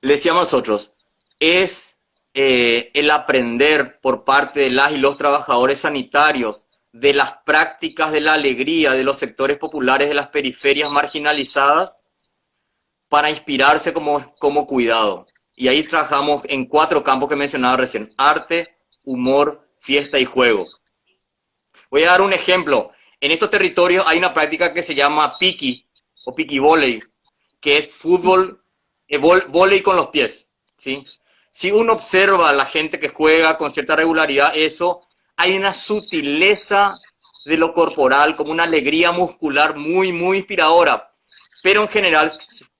Le decíamos nosotros, es el aprender por parte de las y los trabajadores sanitarios de las prácticas de la alegría de los sectores populares de las periferias marginalizadas para inspirarse como cuidado. Y ahí trabajamos en 4 campos que mencionaba recién: arte, humor, fiesta y juego. Voy a dar un ejemplo. En estos territorios hay una práctica que se llama piqui o piqui volley, que es fútbol, volley con los pies, ¿sí? Si uno observa a la gente que juega con cierta regularidad, hay una sutileza de lo corporal, como una alegría muscular muy, muy inspiradora. Pero en general,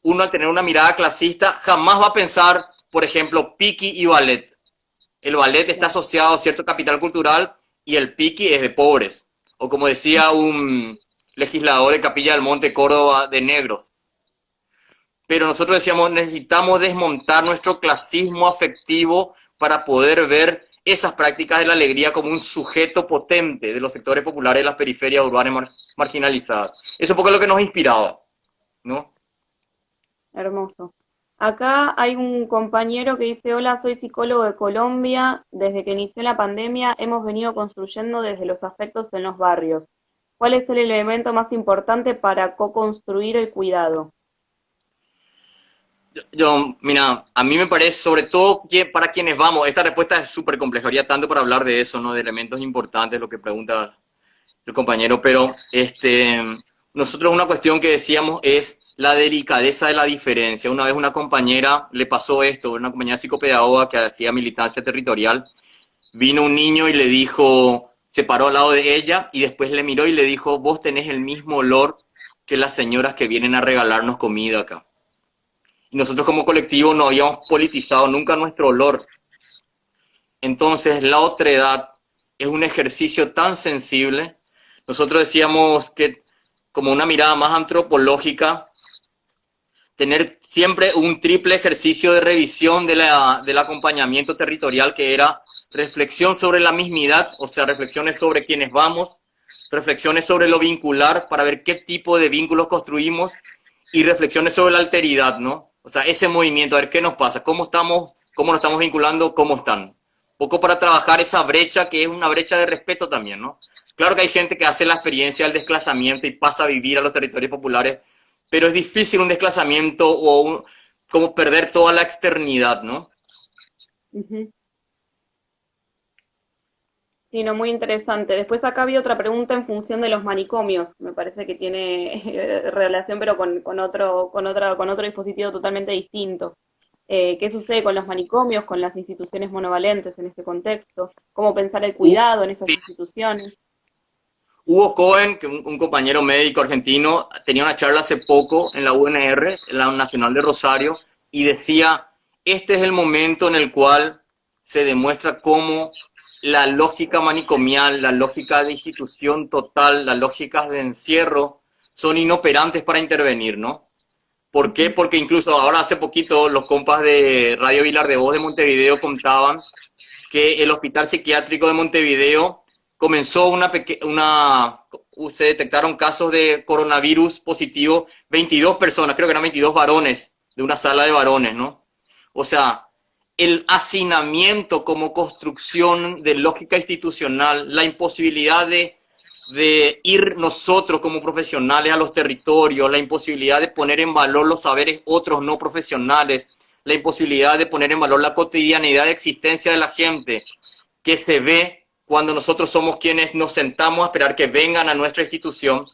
uno al tener una mirada clasista, jamás va a pensar, por ejemplo, piqui y ballet. El ballet está asociado a cierto capital cultural y el piqui es de pobres. O como decía un legislador de Capilla del Monte, Córdoba, de negros. Pero nosotros decíamos, necesitamos desmontar nuestro clasismo afectivo para poder ver esas prácticas de la alegría como un sujeto potente de los sectores populares de las periferias urbanas marginalizadas. Eso es un poco lo que nos ha inspirado, ¿no? Hermoso. Acá hay un compañero que dice: hola, soy psicólogo de Colombia. Desde que inició la pandemia hemos venido construyendo desde los afectos en los barrios. ¿Cuál es el elemento más importante para co-construir el cuidado? Mira, a mí me parece, sobre todo que para quienes vamos, esta respuesta es súper compleja, habría tanto para hablar de eso, ¿no? De elementos importantes, lo que pregunta el compañero, pero nosotros una cuestión que decíamos es la delicadeza de la diferencia. Una vez una compañera le pasó esto, una compañera psicopedagoga que hacía militancia territorial, vino un niño y le dijo, se paró al lado de ella y después le miró y le dijo: vos tenés el mismo olor que las señoras que vienen a regalarnos comida acá. Y nosotros como colectivo no habíamos politizado nunca nuestro olor. Entonces la otredad es un ejercicio tan sensible. Nosotros decíamos que como una mirada más antropológica, tener siempre un triple ejercicio de revisión del acompañamiento territorial, que era reflexión sobre la mismidad, o sea, reflexiones sobre quiénes vamos, reflexiones sobre lo vincular para ver qué tipo de vínculos construimos y reflexiones sobre la alteridad, ¿no? O sea, ese movimiento, a ver qué nos pasa, cómo estamos, cómo nos estamos vinculando, cómo están. Poco para trabajar esa brecha que es una brecha de respeto también, ¿no? Claro que hay gente que hace la experiencia del desplazamiento y pasa a vivir a los territorios populares, pero es difícil un desplazamiento o como perder toda la externidad, ¿no? Ujú. Sí, no, muy interesante. Después acá había otra pregunta en función de los manicomios. Me parece que tiene relación, pero con otro dispositivo totalmente distinto. ¿Qué sucede con los manicomios, con las instituciones monovalentes en este contexto? ¿Cómo pensar el cuidado en esas Sí. instituciones? Hugo Cohen, que un compañero médico argentino, tenía una charla hace poco en la UNR, en la Nacional de Rosario, y decía, este es el momento en el cual se demuestra cómo la lógica manicomial, la lógica de institución total, las lógicas de encierro, son inoperantes para intervenir, ¿no? ¿Por qué? Ujú. Porque incluso ahora hace poquito los compas de Radio Vilar de Voz de Montevideo contaban que el Hospital Psiquiátrico de Montevideo comenzó se detectaron casos de coronavirus positivo, 22 personas, creo que eran 22 varones, de una sala de varones, ¿no? O sea, el hacinamiento como construcción de lógica institucional, la imposibilidad de ir nosotros como profesionales a los territorios, la imposibilidad de poner en valor los saberes otros no profesionales, la imposibilidad de poner en valor la cotidianidad de existencia de la gente, que se ve cuando nosotros somos quienes nos sentamos a esperar que vengan a nuestra institución.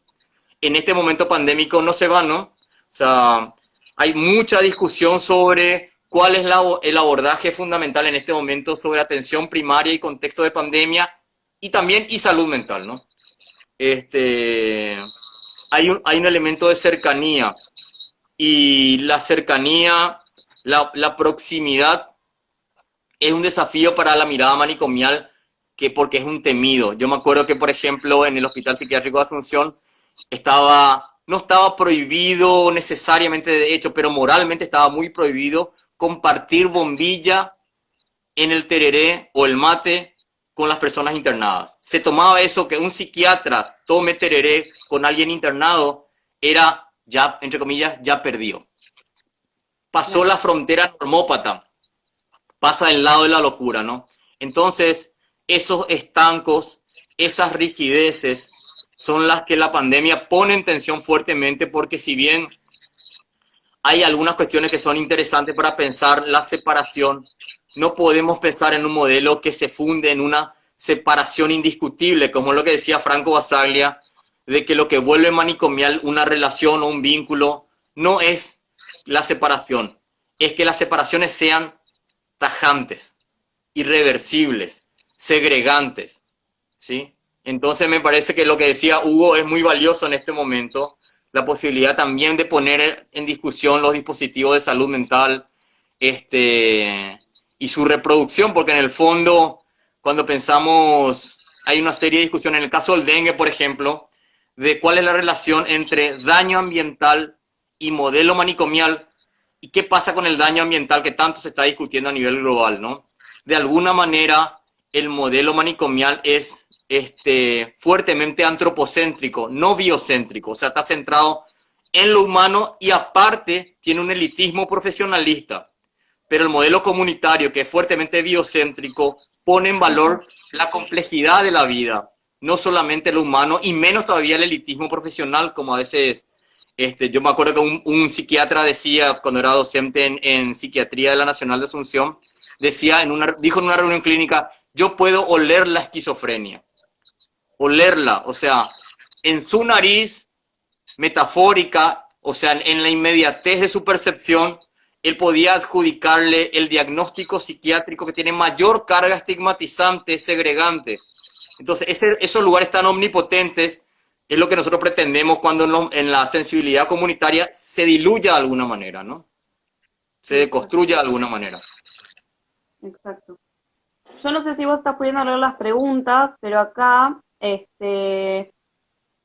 En este momento pandémico no se van, ¿no? O sea, hay mucha discusión sobre cuál es el abordaje fundamental en este momento sobre atención primaria y contexto de pandemia y también y salud mental, ¿no? Hay un elemento de cercanía y la cercanía, la proximidad es un desafío para la mirada manicomial porque es un temido. Yo me acuerdo que, por ejemplo, en el Hospital Psiquiátrico de Asunción no estaba prohibido necesariamente de hecho, pero moralmente estaba muy prohibido compartir bombilla en el tereré o el mate con las personas internadas. Se tomaba eso, que un psiquiatra tome tereré con alguien internado, era ya, entre comillas, ya perdió. Pasó Claro. la frontera normópata, pasa del lado de la locura, ¿no? Entonces, esos estancos, esas rigideces, son las que la pandemia pone en tensión fuertemente, porque si bien hay algunas cuestiones que son interesantes para pensar la separación, no podemos pensar en un modelo que se funde en una separación indiscutible, como lo que decía Franco Basaglia, de que lo que vuelve manicomial una relación o un vínculo no es la separación, es que las separaciones sean tajantes, irreversibles, segregantes, ¿sí? Entonces me parece que lo que decía Hugo es muy valioso en este momento, la posibilidad también de poner en discusión los dispositivos de salud mental y su reproducción, porque en el fondo, cuando pensamos, hay una serie de discusiones, en el caso del dengue, por ejemplo, de cuál es la relación entre daño ambiental y modelo manicomial, y qué pasa con el daño ambiental que tanto se está discutiendo a nivel global, ¿no? De alguna manera, el modelo manicomial es fuertemente antropocéntrico, no biocéntrico, o sea, está centrado en lo humano y aparte tiene un elitismo profesionalista. Pero el modelo comunitario, que es fuertemente biocéntrico, pone en Ujú. valor la complejidad de la vida, no solamente lo humano y menos todavía el elitismo profesional, como a veces yo me acuerdo que un psiquiatra decía, cuando era docente en psiquiatría de la Nacional de Asunción, dijo en una reunión clínica, yo puedo oler la esquizofrenia, olerla, o sea, en su nariz metafórica, o sea, en la inmediatez de su percepción, él podía adjudicarle el diagnóstico psiquiátrico que tiene mayor carga estigmatizante, segregante. Entonces, esos lugares tan omnipotentes es lo que nosotros pretendemos cuando en la sensibilidad comunitaria se diluya de alguna manera, ¿no? Se Exacto, deconstruya de alguna manera. exacto. Yo no sé si vos estás pudiendo leer las preguntas, pero acá,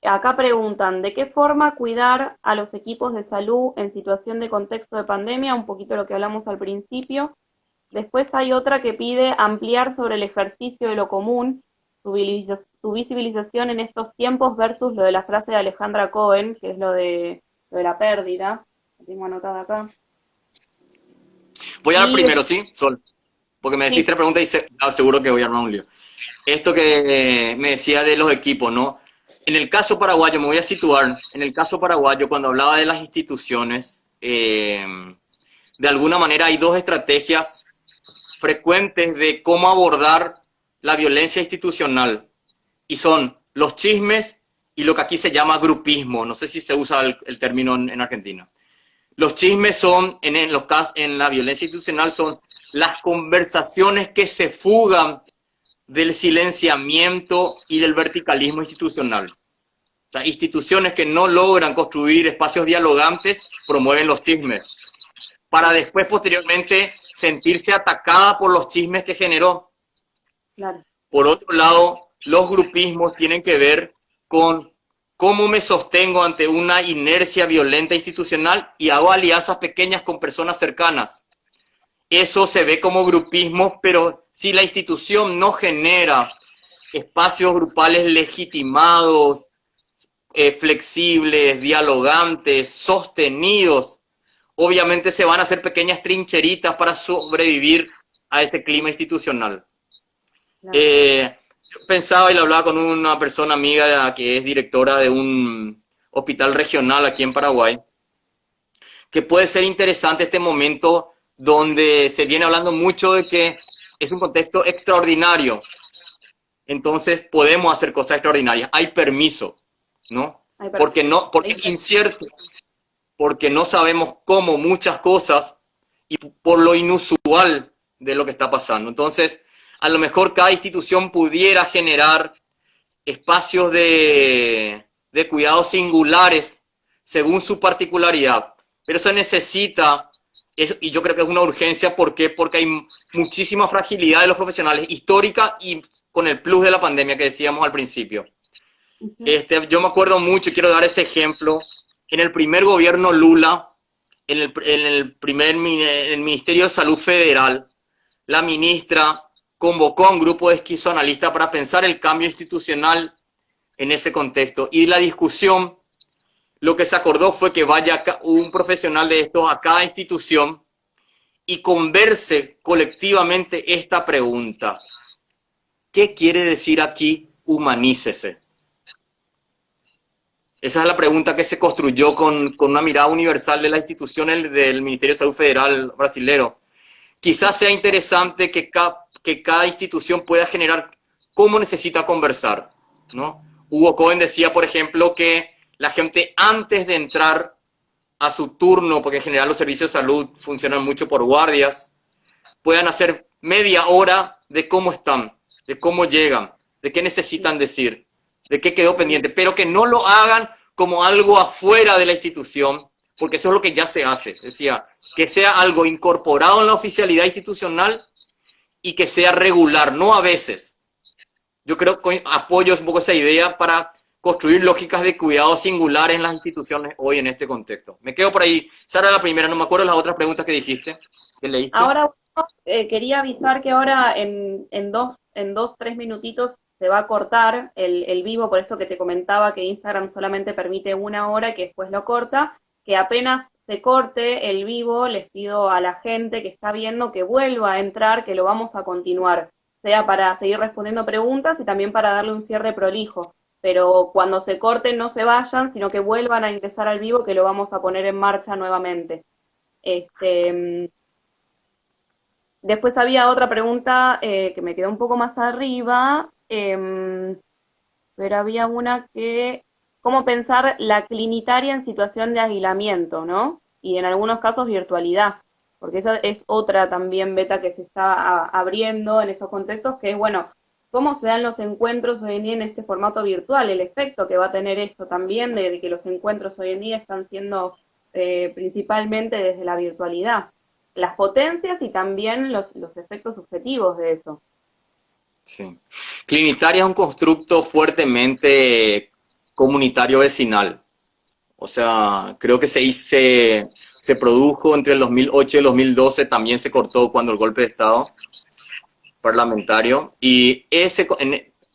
acá preguntan, ¿de qué forma cuidar a los equipos de salud en situación de contexto de pandemia? Un poquito lo que hablamos al principio. Después hay otra que pide ampliar sobre el ejercicio de lo común, su visibilización en estos tiempos versus lo de la frase de Alejandra Cohen, que es lo de la pérdida. La tengo anotada acá. Voy a dar Y primero, ¿sí, Sol? Porque me sí, decís tres preguntas y seguro que voy a armar un lío. Esto que me decía de los equipos, ¿no? En el caso paraguayo, me voy a situar, en el caso paraguayo, cuando hablaba de las instituciones, de alguna manera hay dos estrategias frecuentes de cómo abordar la violencia institucional, y son los chismes y lo que aquí se llama grupismo. No sé si se usa el término en Argentina. Los chismes son, en la violencia institucional, son las conversaciones que se fugan del silenciamiento y del verticalismo institucional. O sea, instituciones que no logran construir espacios dialogantes promueven los chismes, para después, posteriormente, sentirse atacada por los chismes que generó. claro. Por otro lado, los grupismos tienen que ver con cómo me sostengo ante una inercia violenta institucional y hago alianzas pequeñas con personas cercanas. Eso se ve como grupismo, pero si la institución no genera espacios grupales legitimados, flexibles, dialogantes, sostenidos, obviamente se van a hacer pequeñas trincheritas para sobrevivir a ese clima institucional. Claro. Yo pensaba y lo hablaba con una persona amiga que es directora de un hospital regional aquí en Paraguay, que puede ser interesante este momento donde se viene hablando mucho de que es un contexto extraordinario. Entonces podemos hacer cosas extraordinarias. Hay permiso, ¿no? Porque es incierto, porque no sabemos cómo muchas cosas y por lo inusual de lo que está pasando. Entonces, a lo mejor cada institución pudiera generar espacios de cuidados singulares según su particularidad. Pero eso necesita, y yo creo que es una urgencia, ¿por qué? Porque hay muchísima fragilidad de los profesionales, histórica y con el plus de la pandemia que decíamos al principio. Yo me acuerdo mucho, y quiero dar ese ejemplo, en el primer gobierno Lula, en el Ministerio de Salud Federal, la ministra convocó a un grupo de esquizoanalistas para pensar el cambio institucional en ese contexto. Y la discusión, lo que se acordó fue que vaya un profesional de estos a cada institución y converse colectivamente esta pregunta. ¿Qué quiere decir aquí humanícese? Esa es la pregunta que se construyó con una mirada universal de las instituciones del Ministerio de Salud Federal brasilero. Quizás sea interesante que cada institución pueda generar cómo necesita conversar, ¿no? Hugo Cohen decía, por ejemplo, que la gente antes de entrar a su turno, porque en general los servicios de salud funcionan mucho por guardias, puedan hacer media hora de cómo están, de cómo llegan, de qué necesitan decir, de qué quedó pendiente, pero que no lo hagan como algo afuera de la institución, porque eso es lo que ya se hace. Decía, que sea algo incorporado en la oficialidad institucional y que sea regular, no a veces. Yo creo que apoyo un poco esa idea para construir lógicas de cuidado singulares en las instituciones hoy en este contexto. Me quedo por ahí. Esa era la primera, no me acuerdo las otras preguntas que dijiste, que leíste. Ahora quería avisar que ahora en dos, 3 minutitos se va a cortar el vivo, por eso que te comentaba que Instagram solamente permite 1 hora y que después lo corta, que apenas se corte el vivo, les pido a la gente que está viendo que vuelva a entrar, que lo vamos a continuar, sea para seguir respondiendo preguntas y también para darle un cierre prolijo. Pero cuando se corten no se vayan, sino que vuelvan a ingresar al vivo, que lo vamos a poner en marcha nuevamente. Después había otra pregunta que me quedó un poco más arriba, pero había una que, ¿cómo pensar la clinitaria en situación de aislamiento, ¿no? Y en algunos casos virtualidad, porque esa es otra también beta que se está abriendo en esos contextos, que es, bueno, ¿cómo se dan los encuentros hoy en día en este formato virtual? El efecto que va a tener esto también de que los encuentros hoy en día están siendo principalmente desde la virtualidad. Las potencias y también los efectos subjetivos de eso. Sí. Clinitaria es un constructo fuertemente comunitario vecinal. O sea, creo que se produjo entre el 2008 y el 2012, también se cortó cuando el golpe de Estado parlamentario, y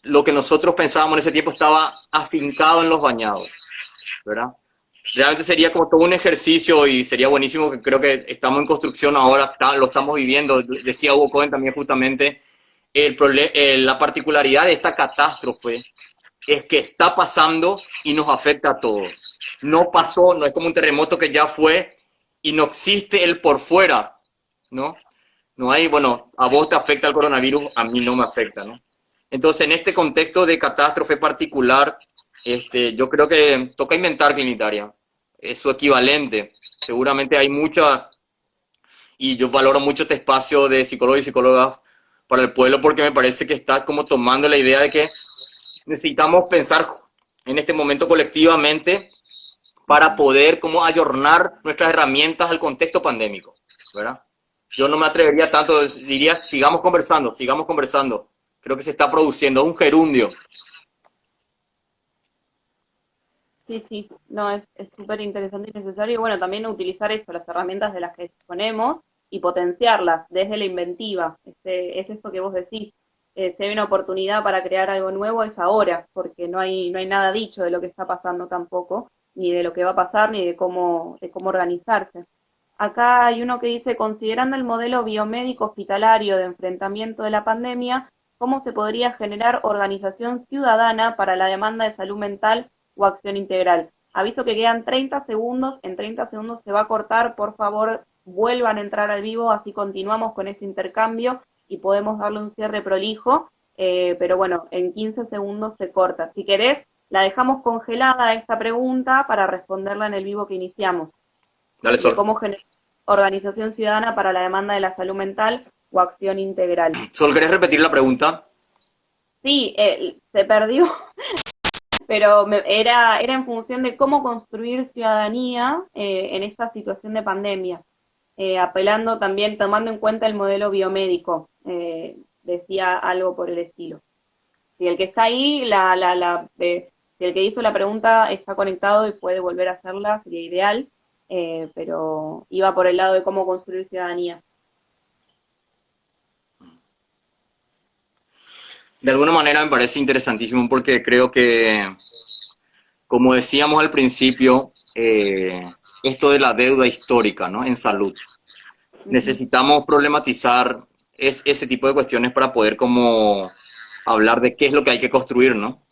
lo que nosotros pensábamos en ese tiempo estaba afincado en los bañados, ¿verdad? Realmente sería como todo un ejercicio y sería buenísimo, que creo que estamos en construcción ahora, lo estamos viviendo, decía Hugo Cohen también justamente, la particularidad de esta catástrofe es que está pasando y nos afecta a todos. No pasó, no es como un terremoto que ya fue y no existe el por fuera, ¿no? No hay, bueno, a vos te afecta el coronavirus, a mí no me afecta, ¿no? Entonces, en este contexto de catástrofe particular, yo creo que toca inventar Clinitaria. Es su equivalente. Seguramente hay mucha, y yo valoro mucho este espacio de psicólogos y psicólogas para el pueblo, porque me parece que está como tomando la idea de que necesitamos pensar en este momento colectivamente para poder como ayornar nuestras herramientas al contexto pandémico, ¿verdad? Yo no me atrevería tanto, diría, sigamos conversando, sigamos conversando. Creo que se está produciendo un gerundio. Sí, sí, no, es súper interesante y necesario. Y bueno, también utilizar eso, las herramientas de las que disponemos y potenciarlas desde la inventiva. Es esto que vos decís. Si hay una oportunidad para crear algo nuevo es ahora, porque no hay nada dicho de lo que está pasando tampoco, ni de lo que va a pasar, ni de cómo organizarse. Acá hay uno que dice, considerando el modelo biomédico hospitalario de enfrentamiento de la pandemia, ¿cómo se podría generar organización ciudadana para la demanda de salud mental o acción integral? Aviso que quedan 30 segundos, en 30 segundos se va a cortar, por favor vuelvan a entrar al vivo, así continuamos con este intercambio y podemos darle un cierre prolijo, pero bueno, en 15 segundos se corta. Si querés, la dejamos congelada esta pregunta para responderla en el vivo que iniciamos. Dale, De Sol. cómo generar organización ciudadana para la demanda de la salud mental o acción integral. Sol, ¿querés repetir la pregunta? Sí, se perdió, pero era en función de cómo construir ciudadanía en esta situación de pandemia, apelando también, tomando en cuenta el modelo biomédico, decía algo por el estilo. Si el que está ahí, si el que hizo la pregunta está conectado y puede volver a hacerla, sería ideal, pero iba por el lado de cómo construir ciudadanía. De alguna manera me parece interesantísimo porque creo que, como decíamos al principio, esto de la deuda histórica, ¿no? En salud. Ujú. Necesitamos problematizar ese tipo de cuestiones para poder como hablar de qué es lo que hay que construir, ¿no?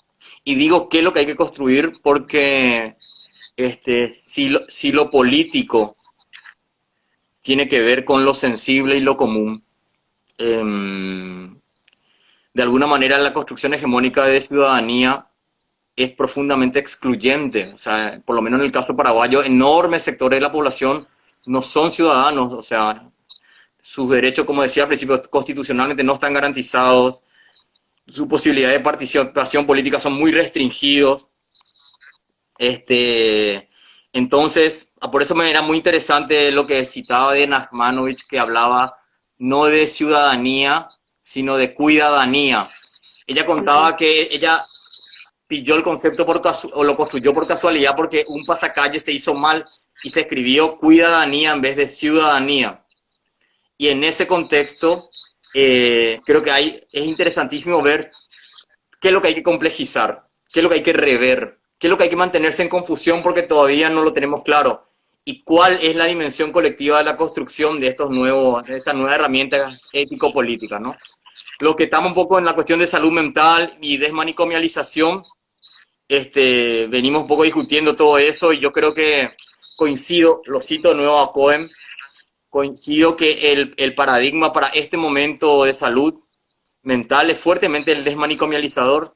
Y digo qué es lo que hay que construir porque si lo político tiene que ver con lo sensible y lo común, de alguna manera la construcción hegemónica de ciudadanía es profundamente excluyente. O sea, por lo menos en el caso paraguayo, enormes sectores de la población no son ciudadanos, o sea, sus derechos, como decía al principio, constitucionalmente no están garantizados, sus posibilidades de participación política son muy restringidos. Entonces, por eso me era muy interesante lo que citaba de Nachmanovich, que hablaba no de ciudadanía, sino de cuidadanía. Ella contaba que ella pilló el concepto o lo construyó por casualidad porque un pasacalle se hizo mal y se escribió cuidadanía en vez de ciudadanía. Y en ese contexto, creo que es interesantísimo ver qué es lo que hay que complejizar, qué es lo que hay que rever, qué es lo que hay que mantenerse en confusión porque todavía no lo tenemos claro. Y cuál es la dimensión colectiva de la construcción de esta nueva herramienta ético-política, ¿no? Los que estamos un poco en la cuestión de salud mental y desmanicomialización, venimos un poco discutiendo todo eso y yo creo que coincido, lo cito de nuevo a Cohen, coincido que el paradigma para este momento de salud mental es fuertemente el desmanicomializador.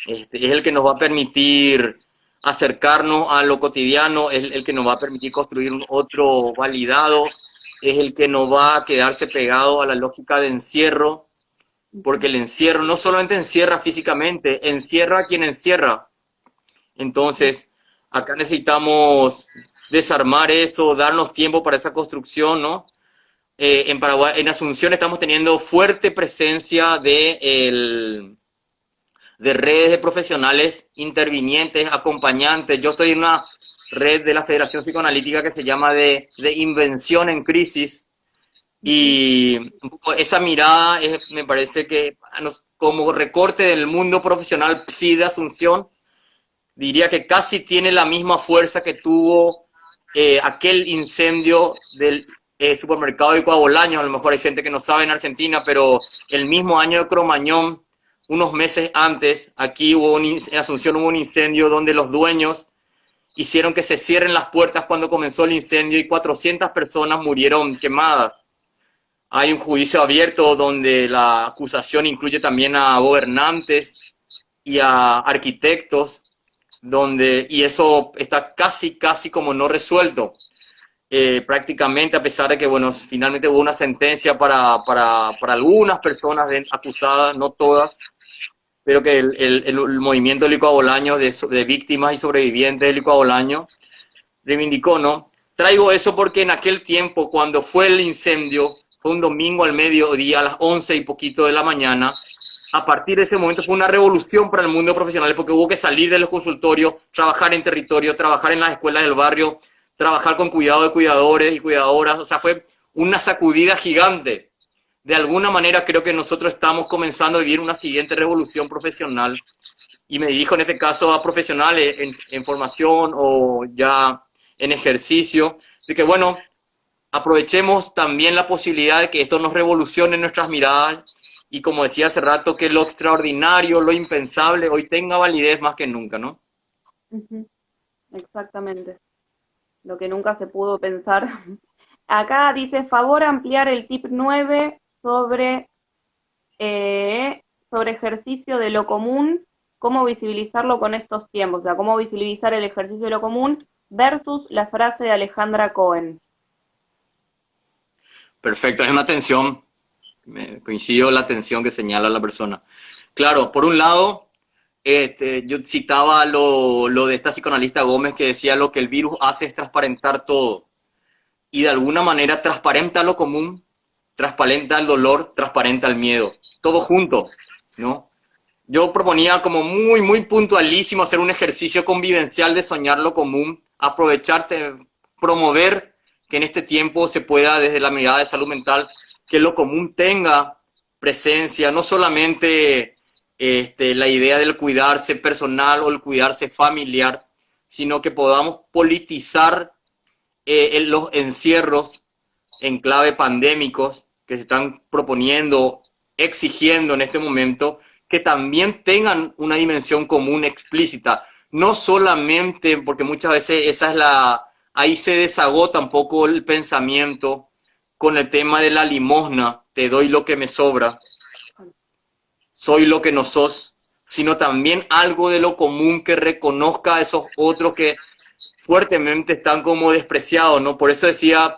Es el que nos va a permitir acercarnos a lo cotidiano, es el que nos va a permitir construir un otro validado, es el que nos va a quedarse pegado a la lógica de encierro, porque el encierro no solamente encierra físicamente, encierra a quien encierra. Entonces, acá necesitamos desarmar eso, darnos tiempo para esa construcción, ¿no? En Paraguay, en Asunción estamos teniendo fuerte presencia de redes de profesionales intervinientes, acompañantes. Yo estoy en una red de la Federación Psicoanalítica que se llama de Invención en Crisis. Y un poco esa mirada me parece que como recorte del mundo profesional PSI de Asunción, diría que casi tiene la misma fuerza que tuvo aquel incendio del supermercado de Coabolaños. A lo mejor hay gente que no sabe en Argentina, pero el mismo año de Cromañón, unos meses antes, aquí en Asunción hubo un incendio donde los dueños hicieron que se cierren las puertas cuando comenzó el incendio y 400 personas murieron quemadas. Hay un juicio abierto donde la acusación incluye también a gobernantes y a arquitectos, y eso está casi como no resuelto. Prácticamente, a pesar de que, bueno, finalmente hubo una sentencia para algunas personas acusadas, no todas, pero que el movimiento Lico Abolaño de víctimas y sobrevivientes de Lico Abolaño reivindicó, ¿no? Traigo eso porque en aquel tiempo, cuando fue el incendio, fue un domingo al mediodía, a las 11 y poquito de la mañana. A partir de ese momento fue una revolución para el mundo profesional, porque hubo que salir de los consultorios, trabajar en territorio, trabajar en las escuelas del barrio, trabajar con cuidado de cuidadores y cuidadoras. O sea, fue una sacudida gigante. De alguna manera creo que nosotros estamos comenzando a vivir una siguiente revolución profesional. Y me dirijo en este caso a profesionales en formación o ya en ejercicio, de que, bueno, aprovechemos también la posibilidad de que esto nos revolucione nuestras miradas y, como decía hace rato, que lo extraordinario, lo impensable, hoy tenga validez más que nunca, ¿no? Exactamente. Lo que nunca se pudo pensar. Acá dice, favor ampliar el tip 9 sobre ejercicio de lo común, cómo visibilizarlo con estos tiempos, o sea, cómo visibilizar el ejercicio de lo común versus la frase de Alejandra Cohen. Perfecto, es una atención, coincido la atención que señala la persona. Claro, por un lado, yo citaba lo de esta psicoanalista Gómez que decía lo que el virus hace es transparentar todo. Y de alguna manera transparenta lo común, transparenta el dolor, transparenta el miedo. Todo junto, ¿no? Yo proponía como muy puntualísimo hacer un ejercicio convivencial de soñar lo común, aprovecharte, promover que en este tiempo se pueda, desde la mirada de salud mental, que lo común tenga presencia, no solamente la idea del cuidarse personal o el cuidarse familiar, sino que podamos politizar los encierros en clave pandémicos que se están proponiendo, exigiendo en este momento, que también tengan una dimensión común explícita, no solamente porque muchas veces ahí se desagota un poco el pensamiento con el tema de la limosna, te doy lo que me sobra, soy lo que no sos, sino también algo de lo común que reconozca a esos otros que fuertemente están como despreciados, ¿no? Por eso decía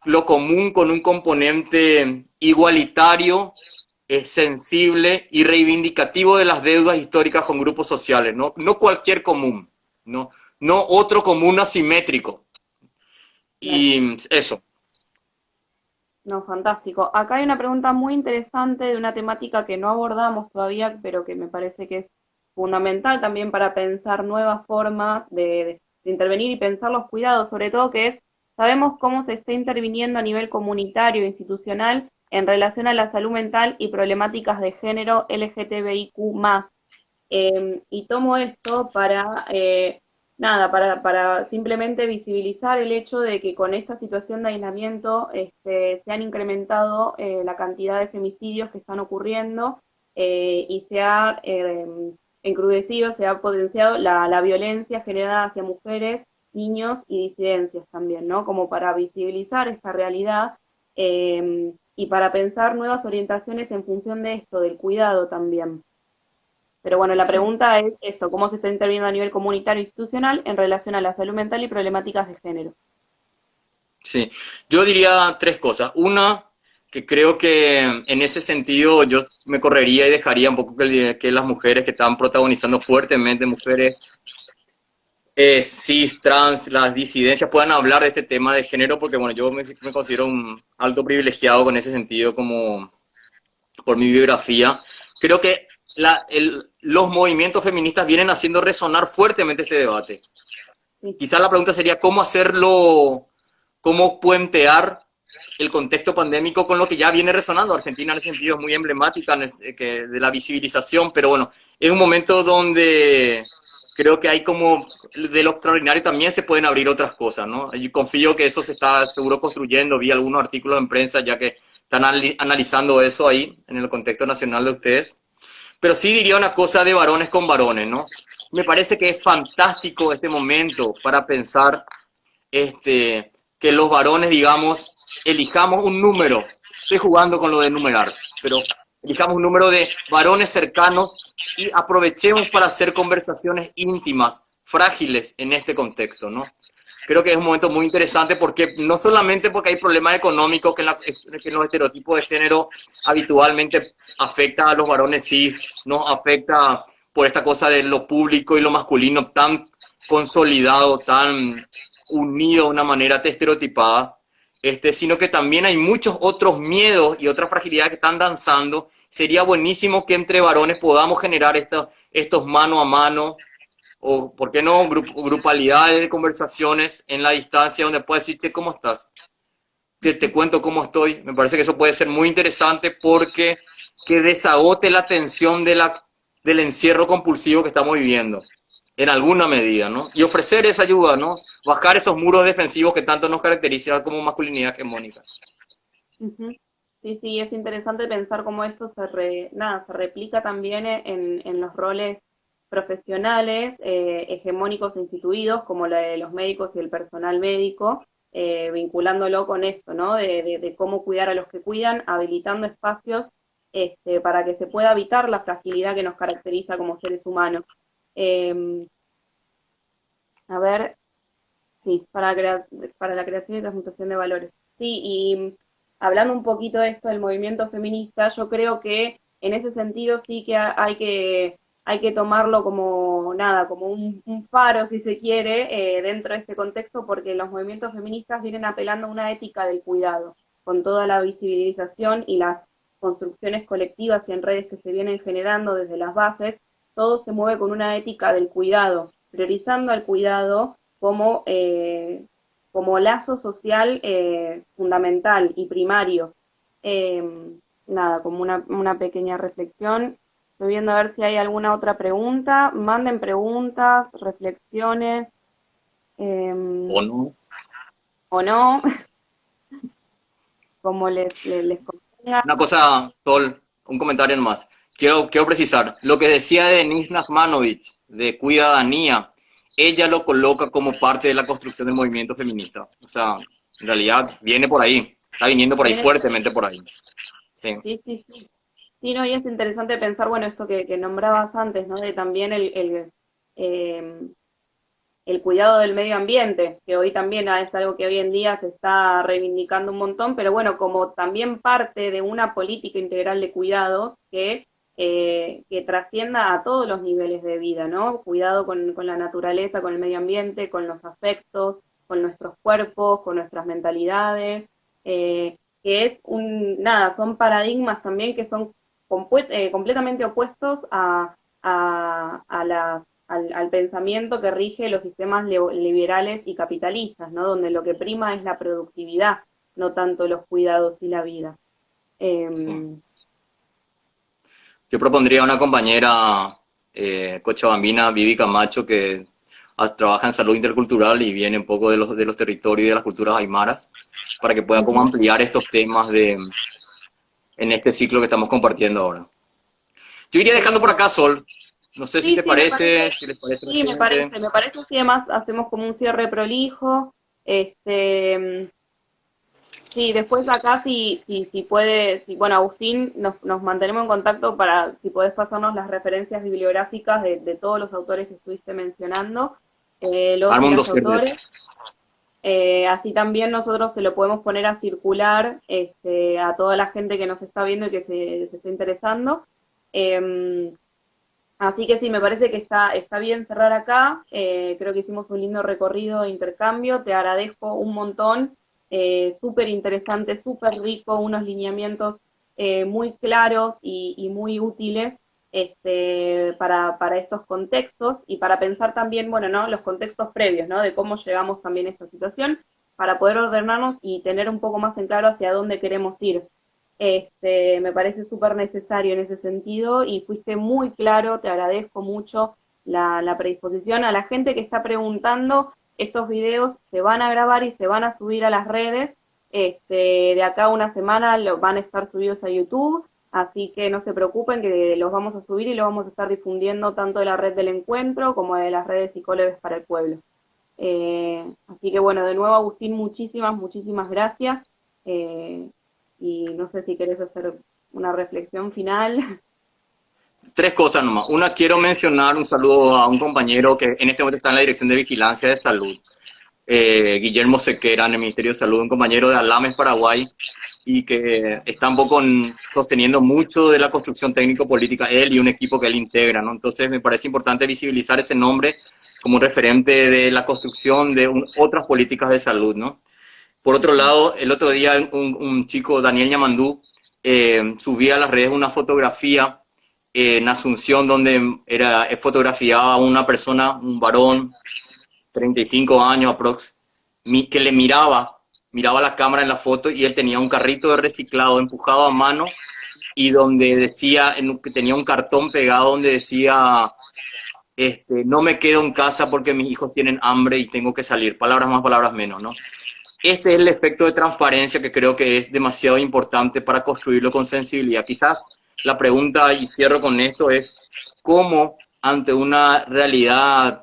lo común con un componente igualitario, sensible y reivindicativo de las deudas históricas con grupos sociales, ¿no? No cualquier común, ¿no? No otro común asimétrico. Y eso. No, fantástico. Acá hay una pregunta muy interesante de una temática que no abordamos todavía, pero que me parece que es fundamental también para pensar nuevas formas de intervenir y pensar los cuidados, sobre todo que es, sabemos cómo se está interviniendo a nivel comunitario e institucional en relación a la salud mental y problemáticas de género LGTBIQ+. Y tomo esto para simplemente visibilizar el hecho de que con esta situación de aislamiento se han incrementado la cantidad de femicidios que están ocurriendo y se ha encrudecido, se ha potenciado la violencia generada hacia mujeres, niños y disidencias también, ¿no? Como para visibilizar esta realidad y para pensar nuevas orientaciones en función de esto, del cuidado también. Pero bueno, la pregunta es esto, ¿cómo se está interviniendo a nivel comunitario e institucional en relación a la salud mental y problemáticas de género? Sí, yo diría tres cosas. Una, que creo que en ese sentido yo me correría y dejaría un poco que las mujeres que están protagonizando fuertemente, mujeres cis, trans, las disidencias, puedan hablar de este tema de género, porque bueno, yo me considero un alto privilegiado con ese sentido como por mi biografía. Creo que los movimientos feministas vienen haciendo resonar fuertemente este debate. sí. Quizás la pregunta sería cómo hacerlo, cómo puentear el contexto pandémico con lo que ya viene resonando. Argentina en ese sentido es muy emblemática de la visibilización, pero bueno, es un momento donde creo que hay como, de lo extraordinario también se pueden abrir otras cosas, ¿no? Yo confío que eso se está seguro construyendo, vi algunos artículos en prensa ya que están analizando eso ahí, en el contexto nacional de ustedes. Pero sí diría una cosa de varones con varones, ¿no? Me parece que es fantástico este momento para pensar que los varones, digamos, elijamos un número. Estoy jugando con lo de numerar, pero elijamos un número de varones cercanos y aprovechemos para hacer conversaciones íntimas, frágiles en este contexto, ¿no? Creo que es un momento muy interesante porque no solamente porque hay problemas económicos que los estereotipos de género habitualmente afecta a los varones cis, nos afecta por esta cosa de lo público y lo masculino tan consolidado, tan unido de una manera estereotipada, sino que también hay muchos otros miedos y otras fragilidades que están danzando. Sería buenísimo que entre varones podamos generar estos mano a mano, o por qué no, grupalidades de conversaciones en la distancia donde puedes decir, che, ¿cómo estás? Che, te cuento cómo estoy. Me parece que eso puede ser muy interesante porque que desagote la tensión del encierro compulsivo que estamos viviendo, en alguna medida, ¿no? Y ofrecer esa ayuda, ¿no? Bajar esos muros defensivos que tanto nos caracterizan como masculinidad hegemónica. Ujú. Sí, sí, es interesante pensar cómo esto se replica también en los roles profesionales hegemónicos e instituidos, como la de los médicos y el personal médico, vinculándolo con esto, ¿no? De cómo cuidar a los que cuidan, habilitando espacios para que se pueda evitar la fragilidad que nos caracteriza como seres humanos. Eh, a ver, sí, para la creación y transmutación de valores. Sí, y hablando un poquito de esto del movimiento feminista, yo creo que en ese sentido sí que hay que tomarlo como nada, como un faro, si se quiere, dentro de este contexto, porque los movimientos feministas vienen apelando a una ética del cuidado, con toda la visibilización y las construcciones colectivas y en redes que se vienen generando desde las bases, todo se mueve con una ética del cuidado, priorizando al cuidado como lazo social fundamental y primario. Eh, nada, como una pequeña reflexión. Estoy viendo a ver si hay alguna otra pregunta. Manden preguntas, reflexiones, ¿O no? o no, como les convenga. Una cosa, Sol, un comentario nomás. Quiero precisar, lo que decía Denise Nachmanovich de Cuidadanía, ella lo coloca como parte de la construcción del movimiento feminista. O sea, en realidad viene por ahí, está viniendo por ahí, Viene por fuertemente por ahí. Sí, sí, sí, sí. Sí, no, y es interesante pensar, bueno, esto que nombrabas antes, ¿no? De también eh, el cuidado del medio ambiente, que hoy también es algo que hoy en día se está reivindicando un montón, pero bueno, como también parte de una política integral de cuidados que trascienda a todos los niveles de vida, ¿no? Cuidado con la naturaleza, con el medio ambiente, con los afectos, con nuestros cuerpos, con nuestras mentalidades, que es nada, son paradigmas también que son completamente opuestos a las al pensamiento que rige los sistemas liberales y capitalistas, ¿no? Donde lo que prima es la productividad, no tanto los cuidados y la vida. sí. Eh, Yo propondría a una compañera cochabambina, Vivi Camacho, que trabaja en salud intercultural y viene un poco de los territorios y de las culturas aymaras, para que pueda como uh-huh. ampliar estos temas en este ciclo que estamos compartiendo ahora. Yo iría dejando por Buenísimo. acá, Sol. No sé si Sí, te sí, parece, si les parece a la gente. me parece si además hacemos como un cierre prolijo. Sí, después acá si puede, si, bueno, Agustín, nos mantenemos en contacto para si podés pasarnos las referencias bibliográficas de todos los autores que estuviste mencionando, los y Arma un las dossier. autores. Así también nosotros se lo podemos poner a circular a toda la gente que nos está viendo y que se está interesando. Eh, Así que sí, me parece que está bien cerrar acá. Creo que hicimos un lindo recorrido de intercambio. Te agradezco un montón. Súper interesante, súper rico, unos lineamientos muy claros y muy útiles. para estos contextos y para pensar también, bueno, ¿no? Los contextos previos, ¿no? De cómo llegamos también a esta situación, para poder ordenarnos y tener un poco más en claro hacia dónde queremos ir. Me parece súper necesario en ese sentido y fuiste muy claro, te agradezco mucho la predisposición. A la gente que está preguntando, estos videos se van a grabar y se van a subir a las redes. De acá a una semana van a estar subidos a YouTube, así que no se preocupen que los vamos a subir y los vamos a estar difundiendo tanto de la red del encuentro como de las redes Psicólogos para el Pueblo. Así que bueno, de nuevo Agustín, muchísimas gracias. Y no sé si querés hacer una reflexión final. Tres cosas nomás. Una, quiero mencionar un saludo a un compañero que en este momento está en la Dirección de Vigilancia de Salud, Guillermo Sequera, en el Ministerio de Salud, un compañero de Alames, Paraguay, y que está un poco sosteniendo mucho de la construcción técnico-política, él y un equipo que él integra, ¿no? Entonces me parece importante visibilizar ese nombre como un referente de la construcción de otras políticas de salud, ¿no? Por otro lado, el otro día un chico, Daniel Yamandú, subía a las redes una fotografía en Asunción donde fotografiaba a una persona, un varón, 35 años aprox, que le miraba la cámara en la foto y él tenía un carrito de reciclado empujado a mano y donde decía, que tenía un cartón pegado donde decía, no me quedo en casa porque mis hijos tienen hambre y tengo que salir, palabras más, palabras menos, ¿no? Este es el efecto de transparencia que creo que es demasiado importante para construirlo con sensibilidad. Quizás la pregunta, y cierro con esto, es cómo ante una realidad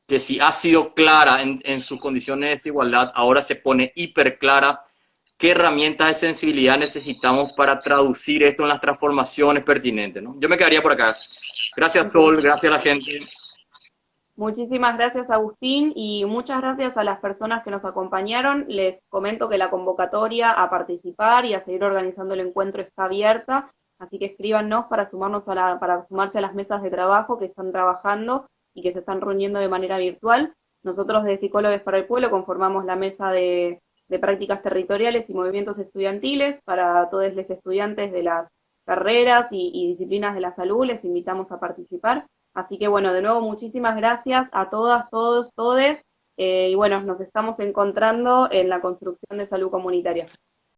que si ha sido clara en sus condiciones de desigualdad, ahora se pone hiper clara, qué herramientas de sensibilidad necesitamos para traducir esto en las transformaciones pertinentes, ¿no? Yo me quedaría por acá. Gracias, Sol, gracias a la gente. Muchísimas gracias, Agustín, y muchas gracias a las personas que nos acompañaron. Les comento que la convocatoria a participar y a seguir organizando el encuentro está abierta, así que escríbanos para para sumarse a las mesas de trabajo que están trabajando y que se están reuniendo de manera virtual. Nosotros de Psicólogos para el Pueblo conformamos la mesa de prácticas territoriales y movimientos estudiantiles para todos los estudiantes de las carreras y disciplinas de la salud. Les invitamos a participar. Así que bueno, de nuevo muchísimas gracias a todas, todos, todes, y bueno, nos estamos encontrando en la construcción de salud comunitaria.